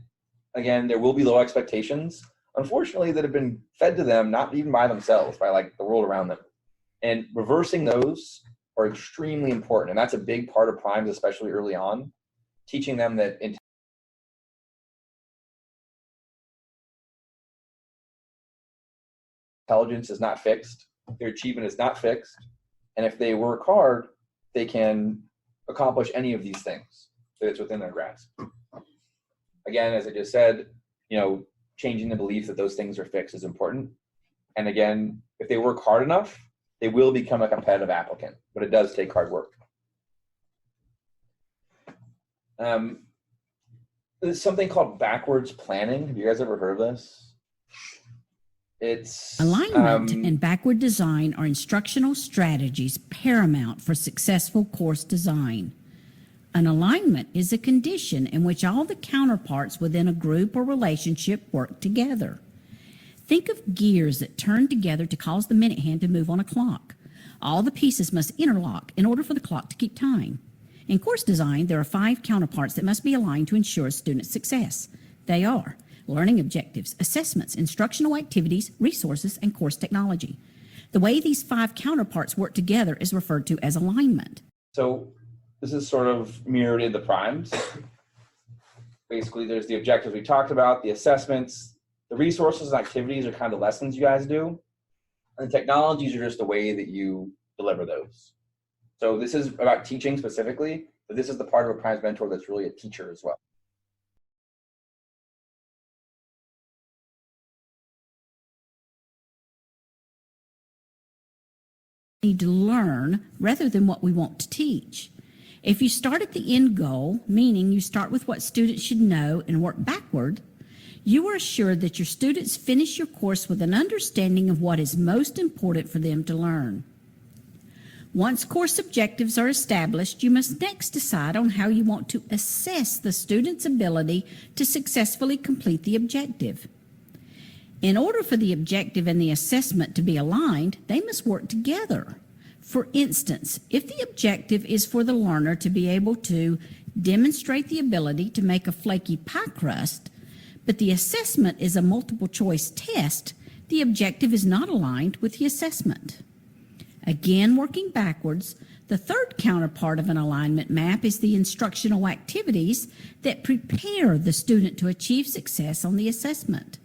again, there will be low expectations, unfortunately, that have been fed to them, not even by themselves, by the world around them. And reversing those are extremely important. And that's a big part of primes, especially early on, teaching them that intelligence is not fixed, their achievement is not fixed, and if they work hard, they can accomplish any of these things that it's within their grasp. Again, as I just said, changing the belief that those things are fixed is important. And again, if they work hard enough, they will become a competitive applicant, but it does take hard work. There's something called backwards planning. Have you guys ever heard of this? It's alignment and backward design are instructional strategies paramount for successful course design. An alignment is a condition in which all the counterparts within a group or relationship work together. Think of gears that turn together to cause the minute hand to move on a clock. All the pieces must interlock in order for the clock to keep time. In course design, there are 5 counterparts that must be aligned to ensure student success. They are learning objectives, assessments, instructional activities, resources, and course technology. The way these 5 counterparts work together is referred to as alignment. So this is sort of mirrored in the primes. Basically, there's the objectives we talked about, the assessments, the resources and activities are kind of lessons you guys do. And the technologies are just the way that you deliver those. So this is about teaching specifically, but this is the part of a primes mentor that's really a teacher as well. Need to learn rather than what we want to teach. If you start at the end goal, meaning you start with what students should know and work backward, you are assured that your students finish your course with an understanding of what is most important for them to learn. Once course objectives are established, you must next decide on how you want to assess the student's ability to successfully complete the objective. In order for the objective and the assessment to be aligned, they must work together. For instance, if the objective is for the learner to be able to demonstrate the ability to make a flaky pie crust, but the assessment is a multiple choice test, the objective is not aligned with the assessment. Again, working backwards, the third counterpart of an alignment map is the instructional activities that prepare the student to achieve success on the assessment.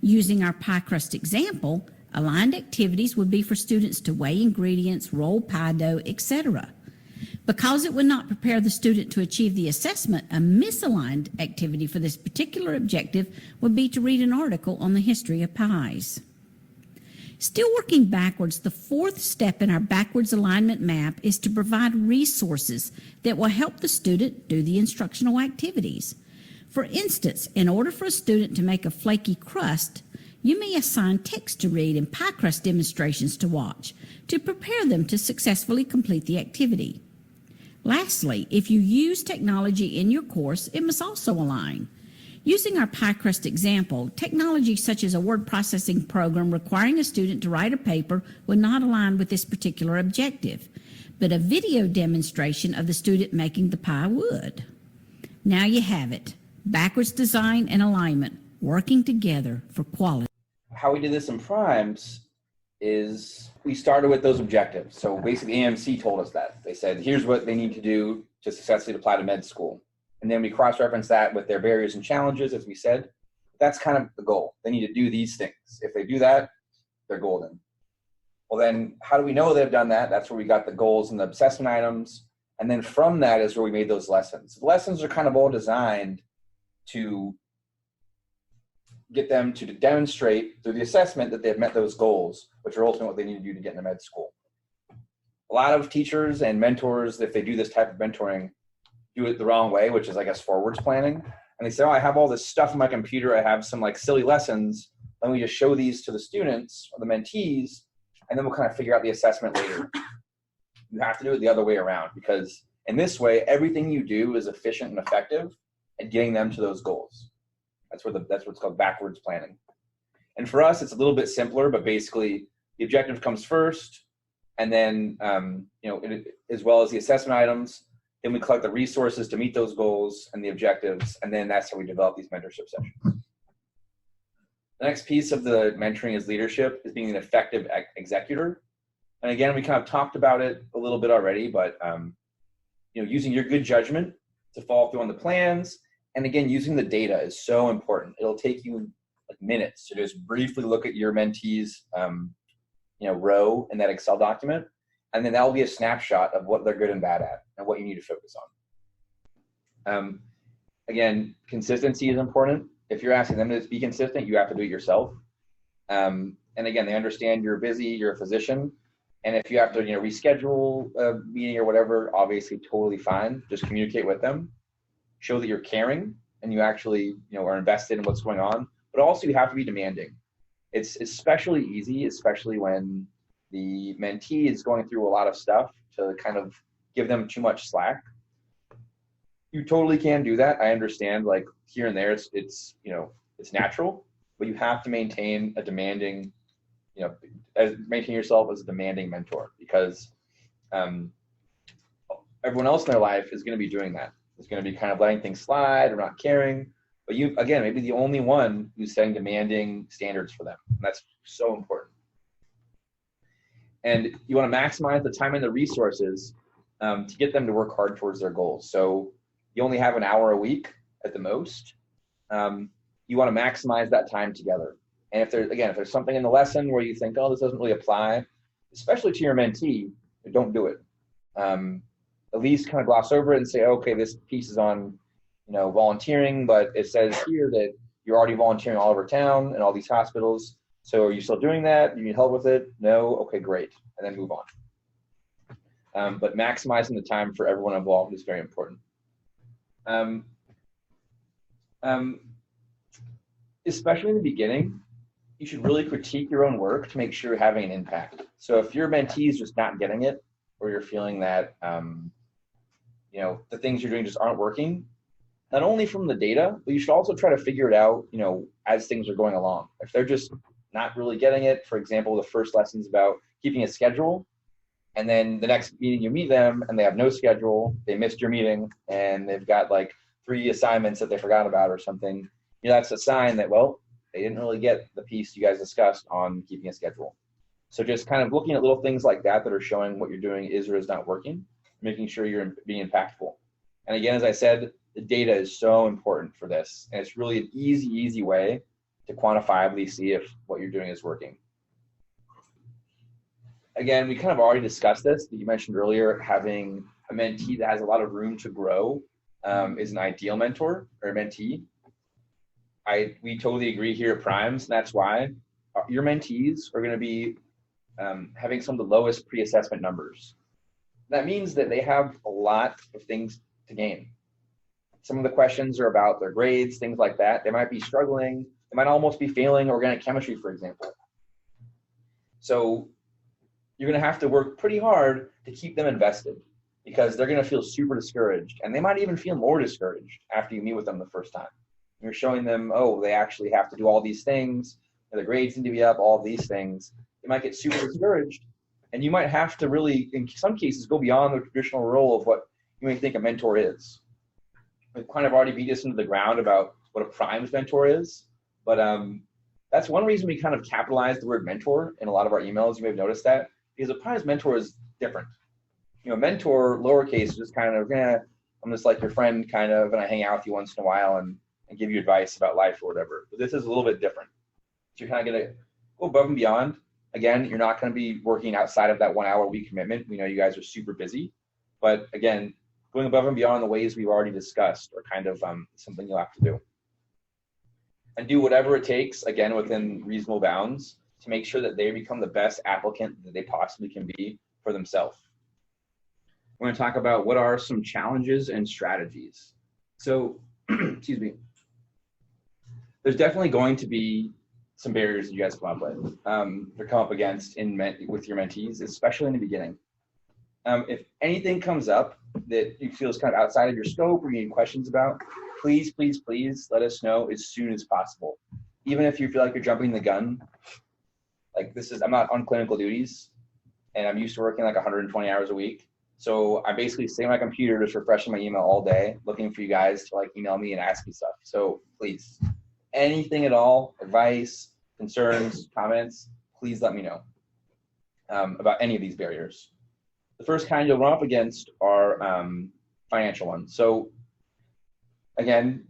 Using our pie crust example, aligned activities would be for students to weigh ingredients, roll pie dough, etc. Because it would not prepare the student to achieve the assessment, a misaligned activity for this particular objective would be to read an article on the history of pies. Still working backwards, the fourth step in our backwards alignment map is to provide resources that will help the student do the instructional activities. For instance, in order for a student to make a flaky crust, you may assign text to read and pie crust demonstrations to watch to prepare them to successfully complete the activity. Lastly, if you use technology in your course, it must also align. Using our pie crust example, technology such as a word processing program requiring a student to write a paper would not align with this particular objective, but a video demonstration of the student making the pie would. Now you have it. Backwards design and alignment working together for quality. How we did this in primes is we started with those objectives. So basically AMC told us that. They said, here's what they need to do to successfully apply to med school. And then we cross-reference that with their barriers and challenges, as we said. That's kind of the goal. They need to do these things. If they do that, they're golden. Well, then how do we know they've done that? That's where we got the goals and the assessment items. And then from that is where we made those lessons. The lessons are kind of all designed to get them to demonstrate through the assessment that they've met those goals, which are ultimately what they need to do to get into med school. A lot of teachers and mentors, if they do this type of mentoring, do it the wrong way, which is, I guess, forwards planning. And they say, oh, I have all this stuff on my computer. I have some like silly lessons. Let me just show these to the students or the mentees, and then we'll kind of figure out the assessment later. You have to do it the other way around, because in this way, everything you do is efficient and effective at getting them to those goals. That's what's called backwards planning. And for us, it's a little bit simpler, but basically the objective comes first, and then as well as the assessment items. Then we collect the resources to meet those goals and the objectives, and then that's how we develop these mentorship sessions. The next piece of the mentoring is leadership, is being an effective executor. And again, we kind of talked about it a little bit already, but using your good judgment to follow through on the plans. And again, using the data is so important. It'll take you like minutes to just briefly look at your mentees, row in that Excel document. And then that will be a snapshot of what they're good and bad at and what you need to focus on. Again, consistency is important. If you're asking them to be consistent, you have to do it yourself. And again, they understand you're busy, you're a physician. And if you have to, reschedule a meeting or whatever, obviously totally fine. Just communicate with them. Show that you're caring and you actually, are invested in what's going on. But also you have to be demanding. It's especially easy, especially when the mentee is going through a lot of stuff, to kind of give them too much slack. You totally can do that. I understand, like here and there, it's natural, but you have to maintain a demanding, maintain yourself as a demanding mentor, because everyone else in their life is going to be doing that. It's going to be kind of letting things slide or not caring. But you, again, maybe the only one who's setting demanding standards for them. And that's so important. And you want to maximize the time and the resources to get them to work hard towards their goals. So you only have an hour a week at the most. You want to maximize that time together. And if there's something in the lesson where you think, oh, this doesn't really apply, especially to your mentee, don't do it. At least kind of gloss over it and say, okay, this piece is on, volunteering, but it says here that you're already volunteering all over town and all these hospitals. So are you still doing that? Do you need help with it? No? Okay, great. And then move on. But maximizing the time for everyone involved is very important. Especially in the beginning, you should really critique your own work to make sure you're having an impact. So if your mentee is just not getting it, or you're feeling that, the things you're doing just aren't working, not only from the data, but you should also try to figure it out, as things are going along. If they're just not really getting it, for example, the first lesson's about keeping a schedule, and then the next meeting you meet them and they have no schedule, they missed your meeting, and they've got like 3 assignments that they forgot about or something, that's a sign that, well, they didn't really get the piece you guys discussed on keeping a schedule. So just kind of looking at little things like that are showing what you're doing is or is not working, making sure you're being impactful. And again, as I said, the data is so important for this. And it's really an easy way to quantifiably see if what you're doing is working. Again, we kind of already discussed this, but you mentioned earlier, having a mentee that has a lot of room to grow is an ideal mentor or mentee. We totally agree here at Primes, and that's why your mentees are going to be having some of the lowest pre-assessment numbers. That means that they have a lot of things to gain. Some of the questions are about their grades, things like that. They might be struggling. They might almost be failing organic chemistry, for example. So you're going to have to work pretty hard to keep them invested, because they're going to feel super discouraged, and they might even feel more discouraged after you meet with them the first time. You're showing them, oh, they actually have to do all these things, their grades need to be up, all these things. They might get super discouraged, and you might have to really, in some cases, go beyond the traditional role of what you may think a mentor is. We've kind of already beat this into the ground about what a Primes mentor is, but that's one reason we kind of capitalize the word mentor in a lot of our emails. You may have noticed that, because a Primes mentor is different. Mentor, lowercase, is just kind of, I'm just like your friend kind of, and I hang out with you once in a while and give you advice about life or whatever. But this is a little bit different. So you're kind of going to go above and beyond. Again, you're not going to be working outside of that 1 hour a week commitment. We know you guys are super busy. But again, going above and beyond the ways we've already discussed are kind of something you'll have to do. And do whatever it takes, again, within reasonable bounds, to make sure that they become the best applicant that they possibly can be for themselves. We're going to talk about what are some challenges and strategies. So, excuse me. There's definitely going to be some barriers that you guys come up with, or come up against with your mentees, especially in the beginning. If anything comes up that you feel is kind of outside of your scope or you need questions about, please let us know as soon as possible. Even if you feel like you're jumping the gun, like I'm not on clinical duties, and I'm used to working like 120 hours a week. So I basically stay on my computer just refreshing my email all day, looking for you guys to like email me and ask me stuff. So please, anything at all, advice, concerns, comments, please let me know. about any of these barriers. The first kind you'll run up against are financial ones. So again,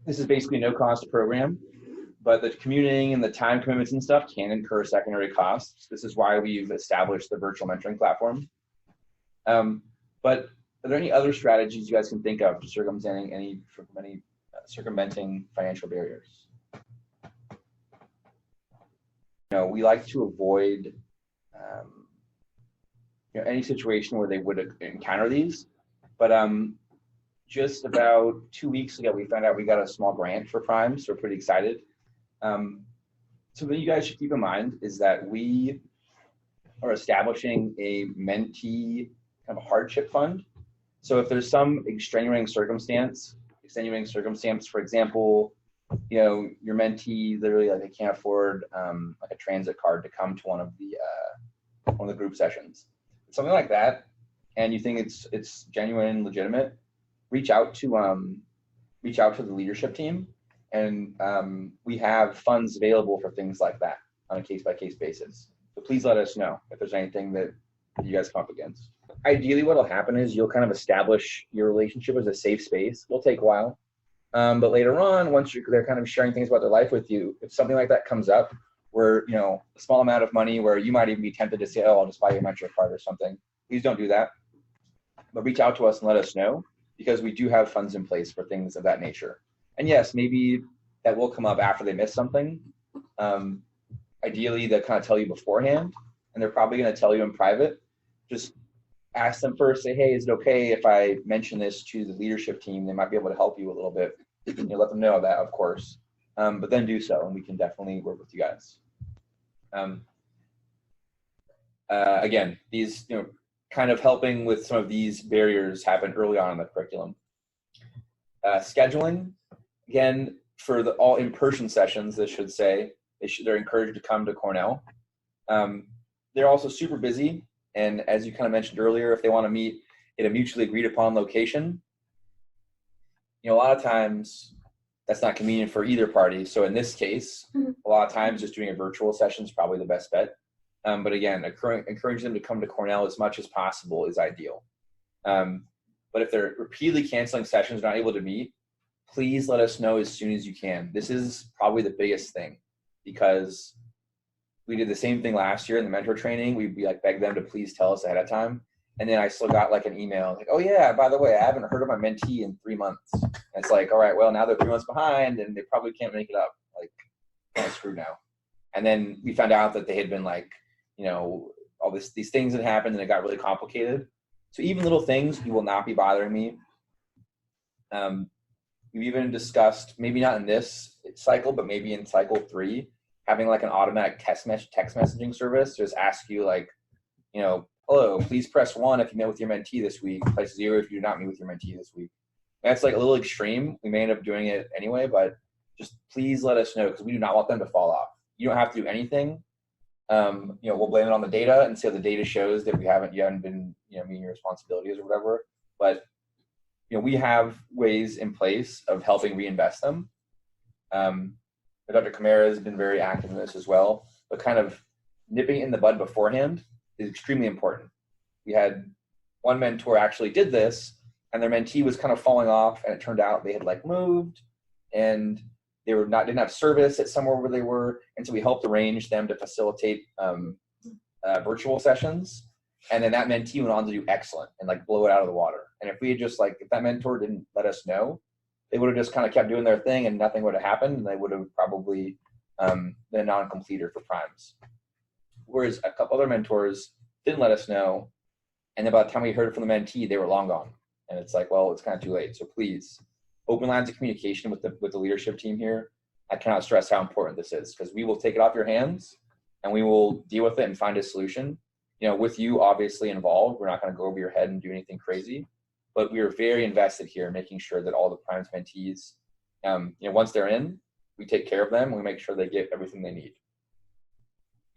this is basically a no-cost program, but the commuting and the time commitments and stuff can incur secondary costs. This is why we've established the virtual mentoring platform. But are there any other strategies you guys can think of to circumventing financial barriers? We like to avoid any situation where they would encounter these. But just about 2 weeks ago, we found out we got a small grant for Prime, so we're pretty excited. Something you guys should keep in mind is that we are establishing a mentee kind of a hardship fund. So if there's some extenuating circumstance, for example, your mentee literally they can't afford like a transit card to come to one of the group sessions, something like that, and you think it's genuine and legitimate, reach out to the leadership team, and we have funds available for things like that on a case-by-case basis. So please let us know if there's anything that you guys come up against. Ideally, what will happen is you'll kind of establish your relationship as a safe space. It'll take a while. But later on, once they're kind of sharing things about their life with you, if something like that comes up where, a small amount of money where you might even be tempted to say, oh, I'll just buy you a mentor card or something, please don't do that. But reach out to us and let us know, because we do have funds in place for things of that nature. And yes, maybe that will come up after they miss something. Ideally, they'll kind of tell you beforehand, and they're probably going to tell you in private. Just ask them first, say, hey, is it okay if I mention this to the leadership team? They might be able to help you a little bit. Let them know that, of course. But then do so, and we can definitely work with you guys. Again, these, kind of helping with some of these barriers happen early on in the curriculum. Scheduling, again, for all in-person sessions, this should say, they're encouraged to come to Cornell. They're also super busy. And as you kind of mentioned earlier, if they want to meet at a mutually agreed upon location, a lot of times that's not convenient for either party. So in this case, a lot of times just doing a virtual session is probably the best bet. But again, encourage them to come to Cornell as much as possible is ideal. But if they're repeatedly canceling sessions, not able to meet, please let us know as soon as you can. This is probably the biggest thing, because we did the same thing last year in the mentor training. We'd be beg them to please tell us ahead of time. And then I still got an email oh yeah, by the way, I haven't heard of my mentee in 3 months. And it's all right, well, now they're 3 months behind and they probably can't make it up. Kind of screwed now. And then we found out that they had been all these things had happened and it got really complicated. So even little things will not be bothering me. We've even discussed, maybe not in this cycle, but maybe in cycle 3, having an automatic text messaging service. Just ask you hello, please press 1 if you met with your mentee this week, press 0 if you do not meet with your mentee this week. That's a little extreme. We may end up doing it anyway, but just please let us know, because we do not want them to fall off. You don't have to do anything. We'll blame it on the data and say the data shows that you haven't been, meeting your responsibilities or whatever. But, we have ways in place of helping reinvest them. Dr. Kamara has been very active in this as well, but kind of nipping it in the bud beforehand is extremely important. We had one mentor actually did this, and their mentee was kind of falling off, and it turned out they had moved, and they didn't have service at somewhere where they were, and so we helped arrange them to facilitate virtual sessions, and then that mentee went on to do excellent and blow it out of the water. And if we had just if that mentor didn't let us know, they would have just kind of kept doing their thing and nothing would have happened, and they would have probably been a non-completer for primes. Whereas a couple other mentors didn't let us know, and by the time we heard from the mentee, they were long gone. And it's well, it's kind of too late. So please, open lines of communication with the leadership team here. I cannot stress how important this is, because we will take it off your hands and we will deal with it and find a solution. With you obviously involved, we're not going to go over your head and do anything crazy, but we are very invested here, making sure that all the Primes mentees, once they're in, we take care of them and we make sure they get everything they need.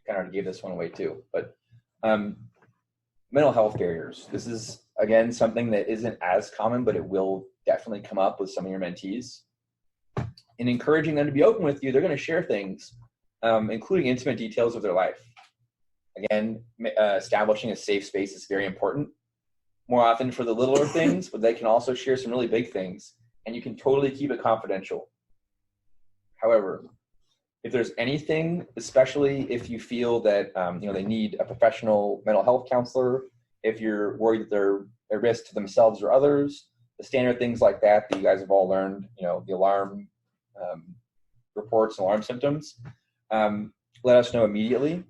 Kind of already gave this one away too, but mental health barriers. This is, again, something that isn't as common, but it will definitely come up with some of your mentees. In encouraging them to be open with you, they're going to share things, including intimate details of their life. Again, establishing a safe space is very important. More often for the littler things, but they can also share some really big things, and you can totally keep it confidential. However, if there's anything, especially if you feel that they need a professional mental health counselor, if you're worried that they're at risk to themselves or others, the standard things like that you guys have all learned, the alarm reports and alarm symptoms, let us know immediately,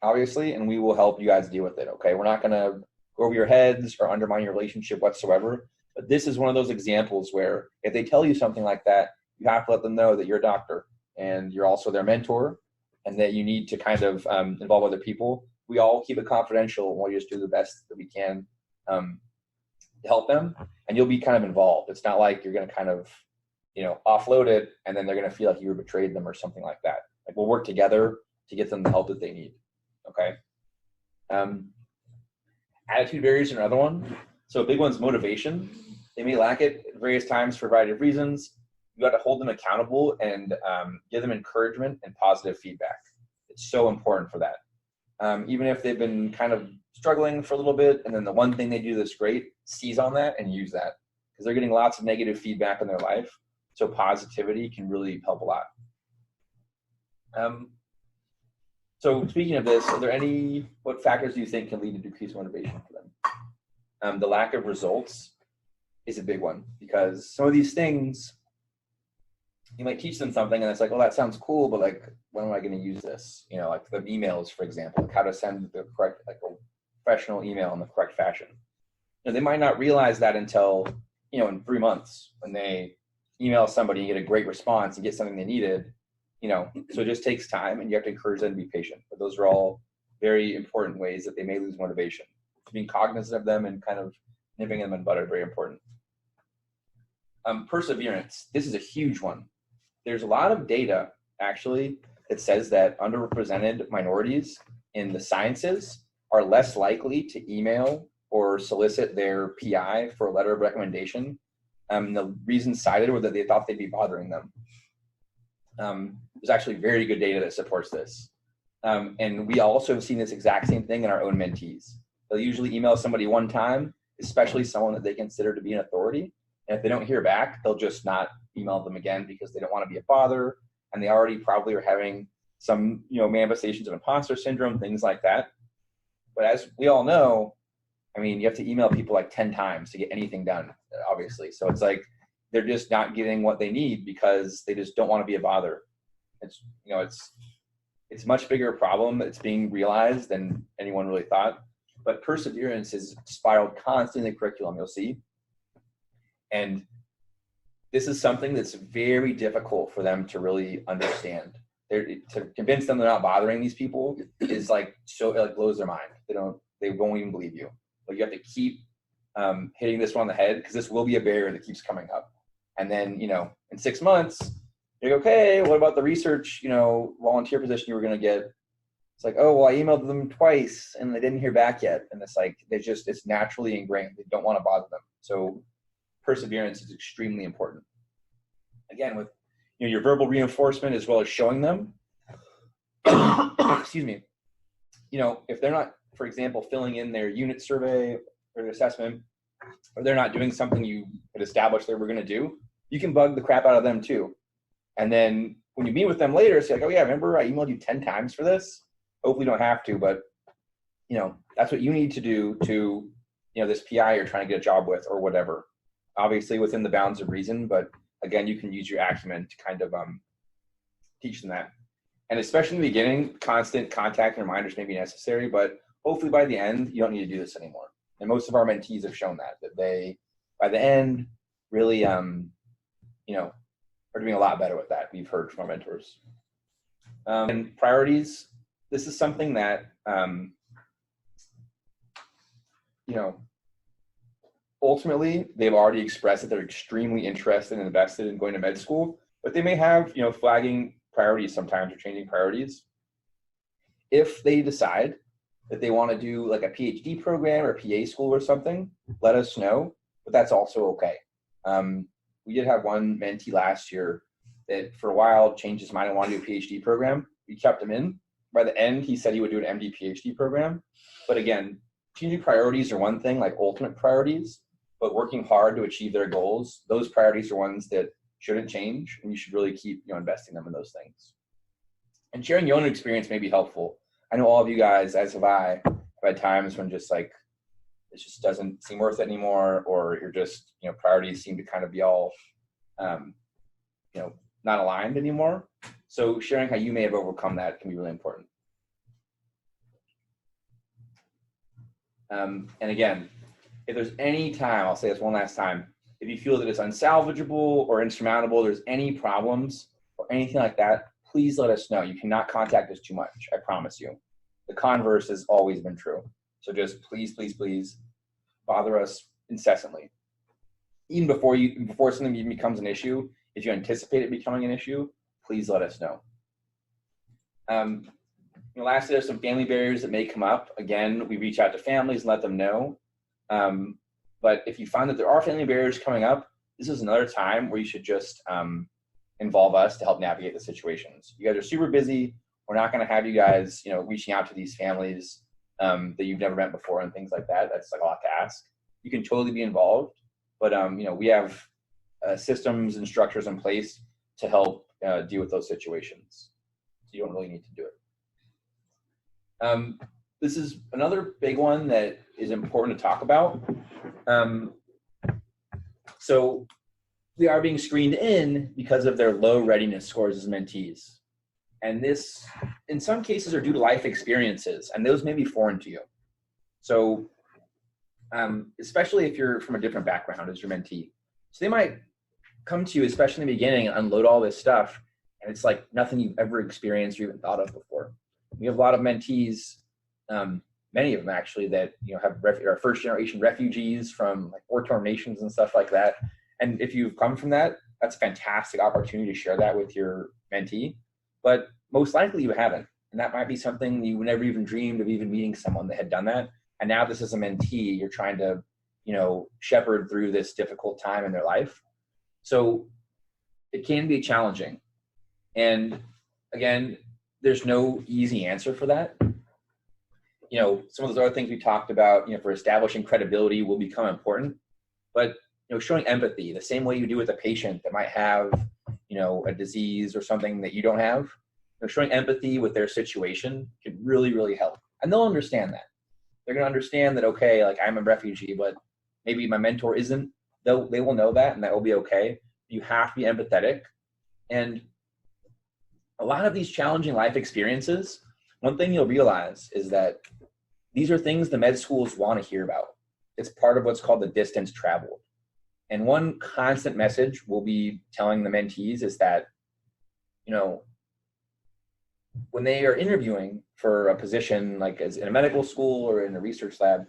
obviously, and we will help you guys deal with it, okay? We're not going to go over your heads or undermine your relationship whatsoever, but this is one of those examples where if they tell you something like that, you have to let them know that you're a doctor and you're also their mentor and that you need to kind of involve other people. We all keep it confidential and we'll just do the best that we can to help them, and you'll be kind of involved. It's not like you're going to kind of, offload it and then they're going to feel like you betrayed them or something like that. Like, we'll work together to get them the help that they need. Okay. Attitude barriers are another one. So a big one's motivation. They may lack it at various times for a variety of reasons. You got to hold them accountable and give them encouragement and positive feedback. It's so important for that. Even if they've been kind of struggling for a little bit, and then the one thing they do that's great, seize on that and use that, because they're getting lots of negative feedback in their life. So positivity can really help a lot. So speaking of this, what factors do you think can lead to decreased motivation for them? The lack of results is a big one, because some of these things, you might teach them something and it's like, oh, that sounds cool, but like, when am I going to use this? Like the emails, for example, like how to send the correct, like a professional email in the correct fashion. They might not realize that until, in 3 months when they email somebody and get a great response and get something they needed. So it just takes time, and you have to encourage them to be patient. But those are all very important ways that they may lose motivation. Being cognizant of them and kind of nipping them in the bud are very important. Perseverance. This is a huge one. There's a lot of data, actually, that says that underrepresented minorities in the sciences are less likely to email or solicit their PI for a letter of recommendation. The reasons cited were that they thought they'd be bothering them. There's actually very good data that supports this. And we also have seen this exact same thing in our own mentees. They'll usually email somebody one time, especially someone that they consider to be an authority. And if they don't hear back, they'll just not email them again because they don't want to be a bother. And they already probably are having some, manifestations of imposter syndrome, things like that. But as we all know, you have to email people like 10 times to get anything done, obviously. So it's like, they're just not getting what they need because they just don't want to be a bother. It's, it's a much bigger problem that's being realized than anyone really thought. But perseverance is spiraled constantly in the curriculum, you'll see. And this is something that's very difficult for them to really understand. To convince them they're not bothering these people is like, so it blows their mind. They won't even believe you. But you have to keep hitting this one on the head, because this will be a barrier that keeps coming up. And then, in 6 months, you're like, okay, what about the research, volunteer position you were going to get? It's like, oh, well, I emailed them twice and they didn't hear back yet. And it's like, it's naturally ingrained. They don't want to bother them. So perseverance is extremely important. Again, with your verbal reinforcement as well as showing them, excuse me, if they're not, for example, filling in their unit survey or their assessment, or they're not doing something you had established they were going to do, you can bug the crap out of them too. And then when you meet with them later, it's like, oh yeah, remember I emailed you 10 times for this? Hopefully you don't have to, but that's what you need to do to, this PI you're trying to get a job with or whatever. Obviously within the bounds of reason, but again, you can use your acumen to kind of teach them that. And especially in the beginning, constant contact and reminders may be necessary, but hopefully by the end, you don't need to do this anymore. And most of our mentees have shown that they, by the end, really, are doing a lot better with that. We've heard from our mentors. And priorities, this is something that, ultimately, they've already expressed that they're extremely interested and invested in going to med school, but they may have, flagging priorities sometimes or changing priorities. If they decide that they want to do like a PhD program or PA school or something, let us know, but that's also okay. We did have one mentee last year that for a while changed his mind and wanted to do a PhD program. We kept him in, by the end, he said he would do an MD PhD program. But again, changing priorities are one thing, like ultimate priorities, but working hard to achieve their goals, those priorities are ones that shouldn't change, and you should really keep investing them in those things. And sharing your own experience may be helpful. I know all of you guys, as have I, have had times when just like it just doesn't seem worth it anymore, or you're just priorities seem to kind of be all not aligned anymore. So sharing how you may have overcome that can be really important. And again, if there's any time, I'll say this one last time, if you feel that it's unsalvageable or insurmountable, there's any problems or anything like that, please let us know. You cannot contact us too much, I promise you. The converse has always been true. So just please, please, please bother us incessantly. Even before something even becomes an issue, if you anticipate it becoming an issue, please let us know. Lastly, there's some family barriers that may come up. Again, we reach out to families and let them know. But if you find that there are family barriers coming up, this is another time where you should just involve us to help navigate the situations. You guys are super busy. We're not going to have you guys, reaching out to these families that you've never met before and things like that. That's like a lot to ask. You can totally be involved, but we have systems and structures in place to help deal with those situations. So you don't really need to do it. This is another big one that is important to talk about. So we are being screened in because of their low readiness scores as mentees. And this, in some cases, are due to life experiences, and those may be foreign to you. So especially if you're from a different background as your mentee. So they might come to you, especially in the beginning, and unload all this stuff, and it's like nothing you've ever experienced or even thought of before. We have a lot of mentees, many of them actually, that are first-generation refugees from like war-torn nations and stuff like that. And if you've come from that, that's a fantastic opportunity to share that with your mentee. But most likely you haven't, and that might be something you never even dreamed of even meeting someone that had done that. And now this is a mentee you're trying to, shepherd through this difficult time in their life. So it can be challenging. And again, there's no easy answer for that. Some of those other things we talked about, for establishing credibility will become important. But, showing empathy, the same way you do with a patient that might have, a disease or something that you don't have, showing empathy with their situation can really, really help. And they'll understand that. They're going to understand that, okay, like I'm a refugee, but maybe my mentor isn't. They will know that, and that will be okay. You have to be empathetic. And a lot of these challenging life experiences, one thing you'll realize is that these are things the med schools want to hear about. It's part of what's called the distance traveled. And one constant message we'll be telling the mentees is that, when they are interviewing for a position like as in a medical school or in a research lab,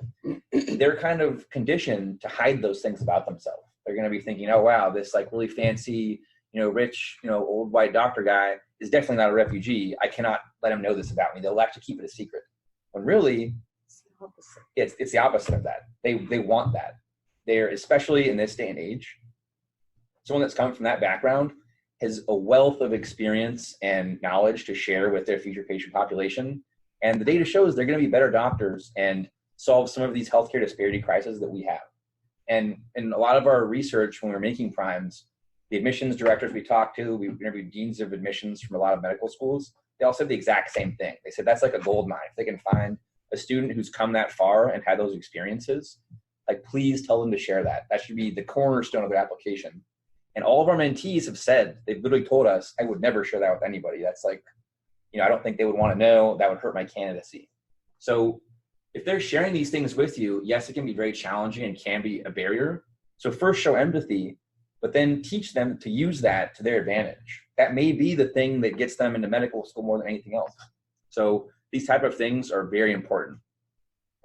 they're kind of conditioned to hide those things about themselves. They're going to be thinking, oh, wow, this like really fancy, rich, old white doctor guy is definitely not a refugee. I cannot let him know this about me. They'll have to keep it a secret. When really, it's the opposite of that. They want that. They're, especially in this day and age, someone that's come from that background has a wealth of experience and knowledge to share with their future patient population. And the data shows they're going to be better doctors and solve some of these healthcare disparity crises that we have. And in a lot of our research, when we're making primes, the admissions directors we talked to, we interviewed deans of admissions from a lot of medical schools. They all said the exact same thing. They said that's like a gold mine. If they can find a student who's come that far and had those experiences, like please tell them to share that. That should be the cornerstone of their application. And all of our mentees have said, they've literally told us, I would never share that with anybody. That's like, I don't think they would want to know. That would hurt my candidacy. So if they're sharing these things with you, yes, it can be very challenging and can be a barrier. So first show empathy, but then teach them to use that to their advantage. That may be the thing that gets them into medical school more than anything else. So these type of things are very important.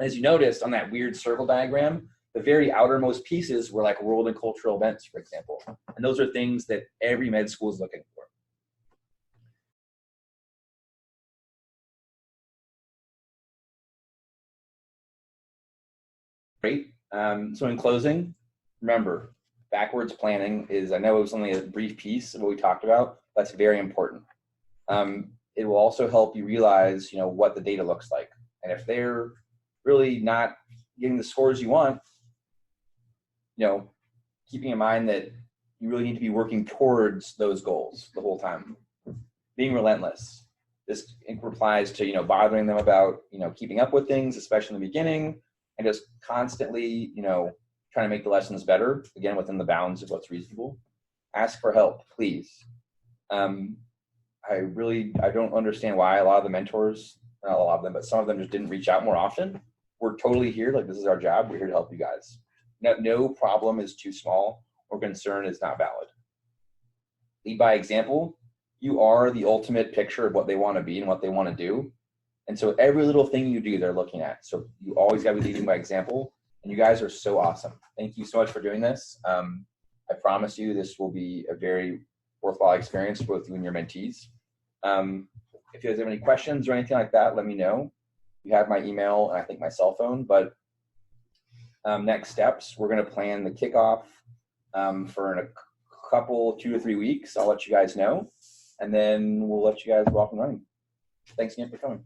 As you noticed on that weird circle diagram, the very outermost pieces were like world and cultural events, for example. And those are things that every med school is looking for. Great. So in closing, remember, backwards planning is, I know it was only a brief piece of what we talked about, that's very important. it will also help you realize, what the data looks like. And if they're really not getting the scores you want, keeping in mind that you really need to be working towards those goals the whole time. Being relentless. This applies to, bothering them about, keeping up with things, especially in the beginning, and just constantly, trying to make the lessons better, again, within the bounds of what's reasonable. Ask for help, please. I don't understand why a lot of the mentors, not a lot of them, but some of them just didn't reach out more often. We're totally here. Like, this is our job. We're here to help you guys. No problem is too small or concern is not valid. Lead by example. You are the ultimate picture of what they want to be and what they want to do. And so every little thing you do, they're looking at. So you always got to be leading by example. And you guys are so awesome. Thank you so much for doing this. I promise you this will be a very worthwhile experience for both you and your mentees. If you guys have any questions or anything like that, let me know. You have my email and I think my cell phone. But next steps, we're going to plan the kickoff for a couple, 2 to 3 weeks. I'll let you guys know. And then we'll let you guys go off and running. Thanks again for coming.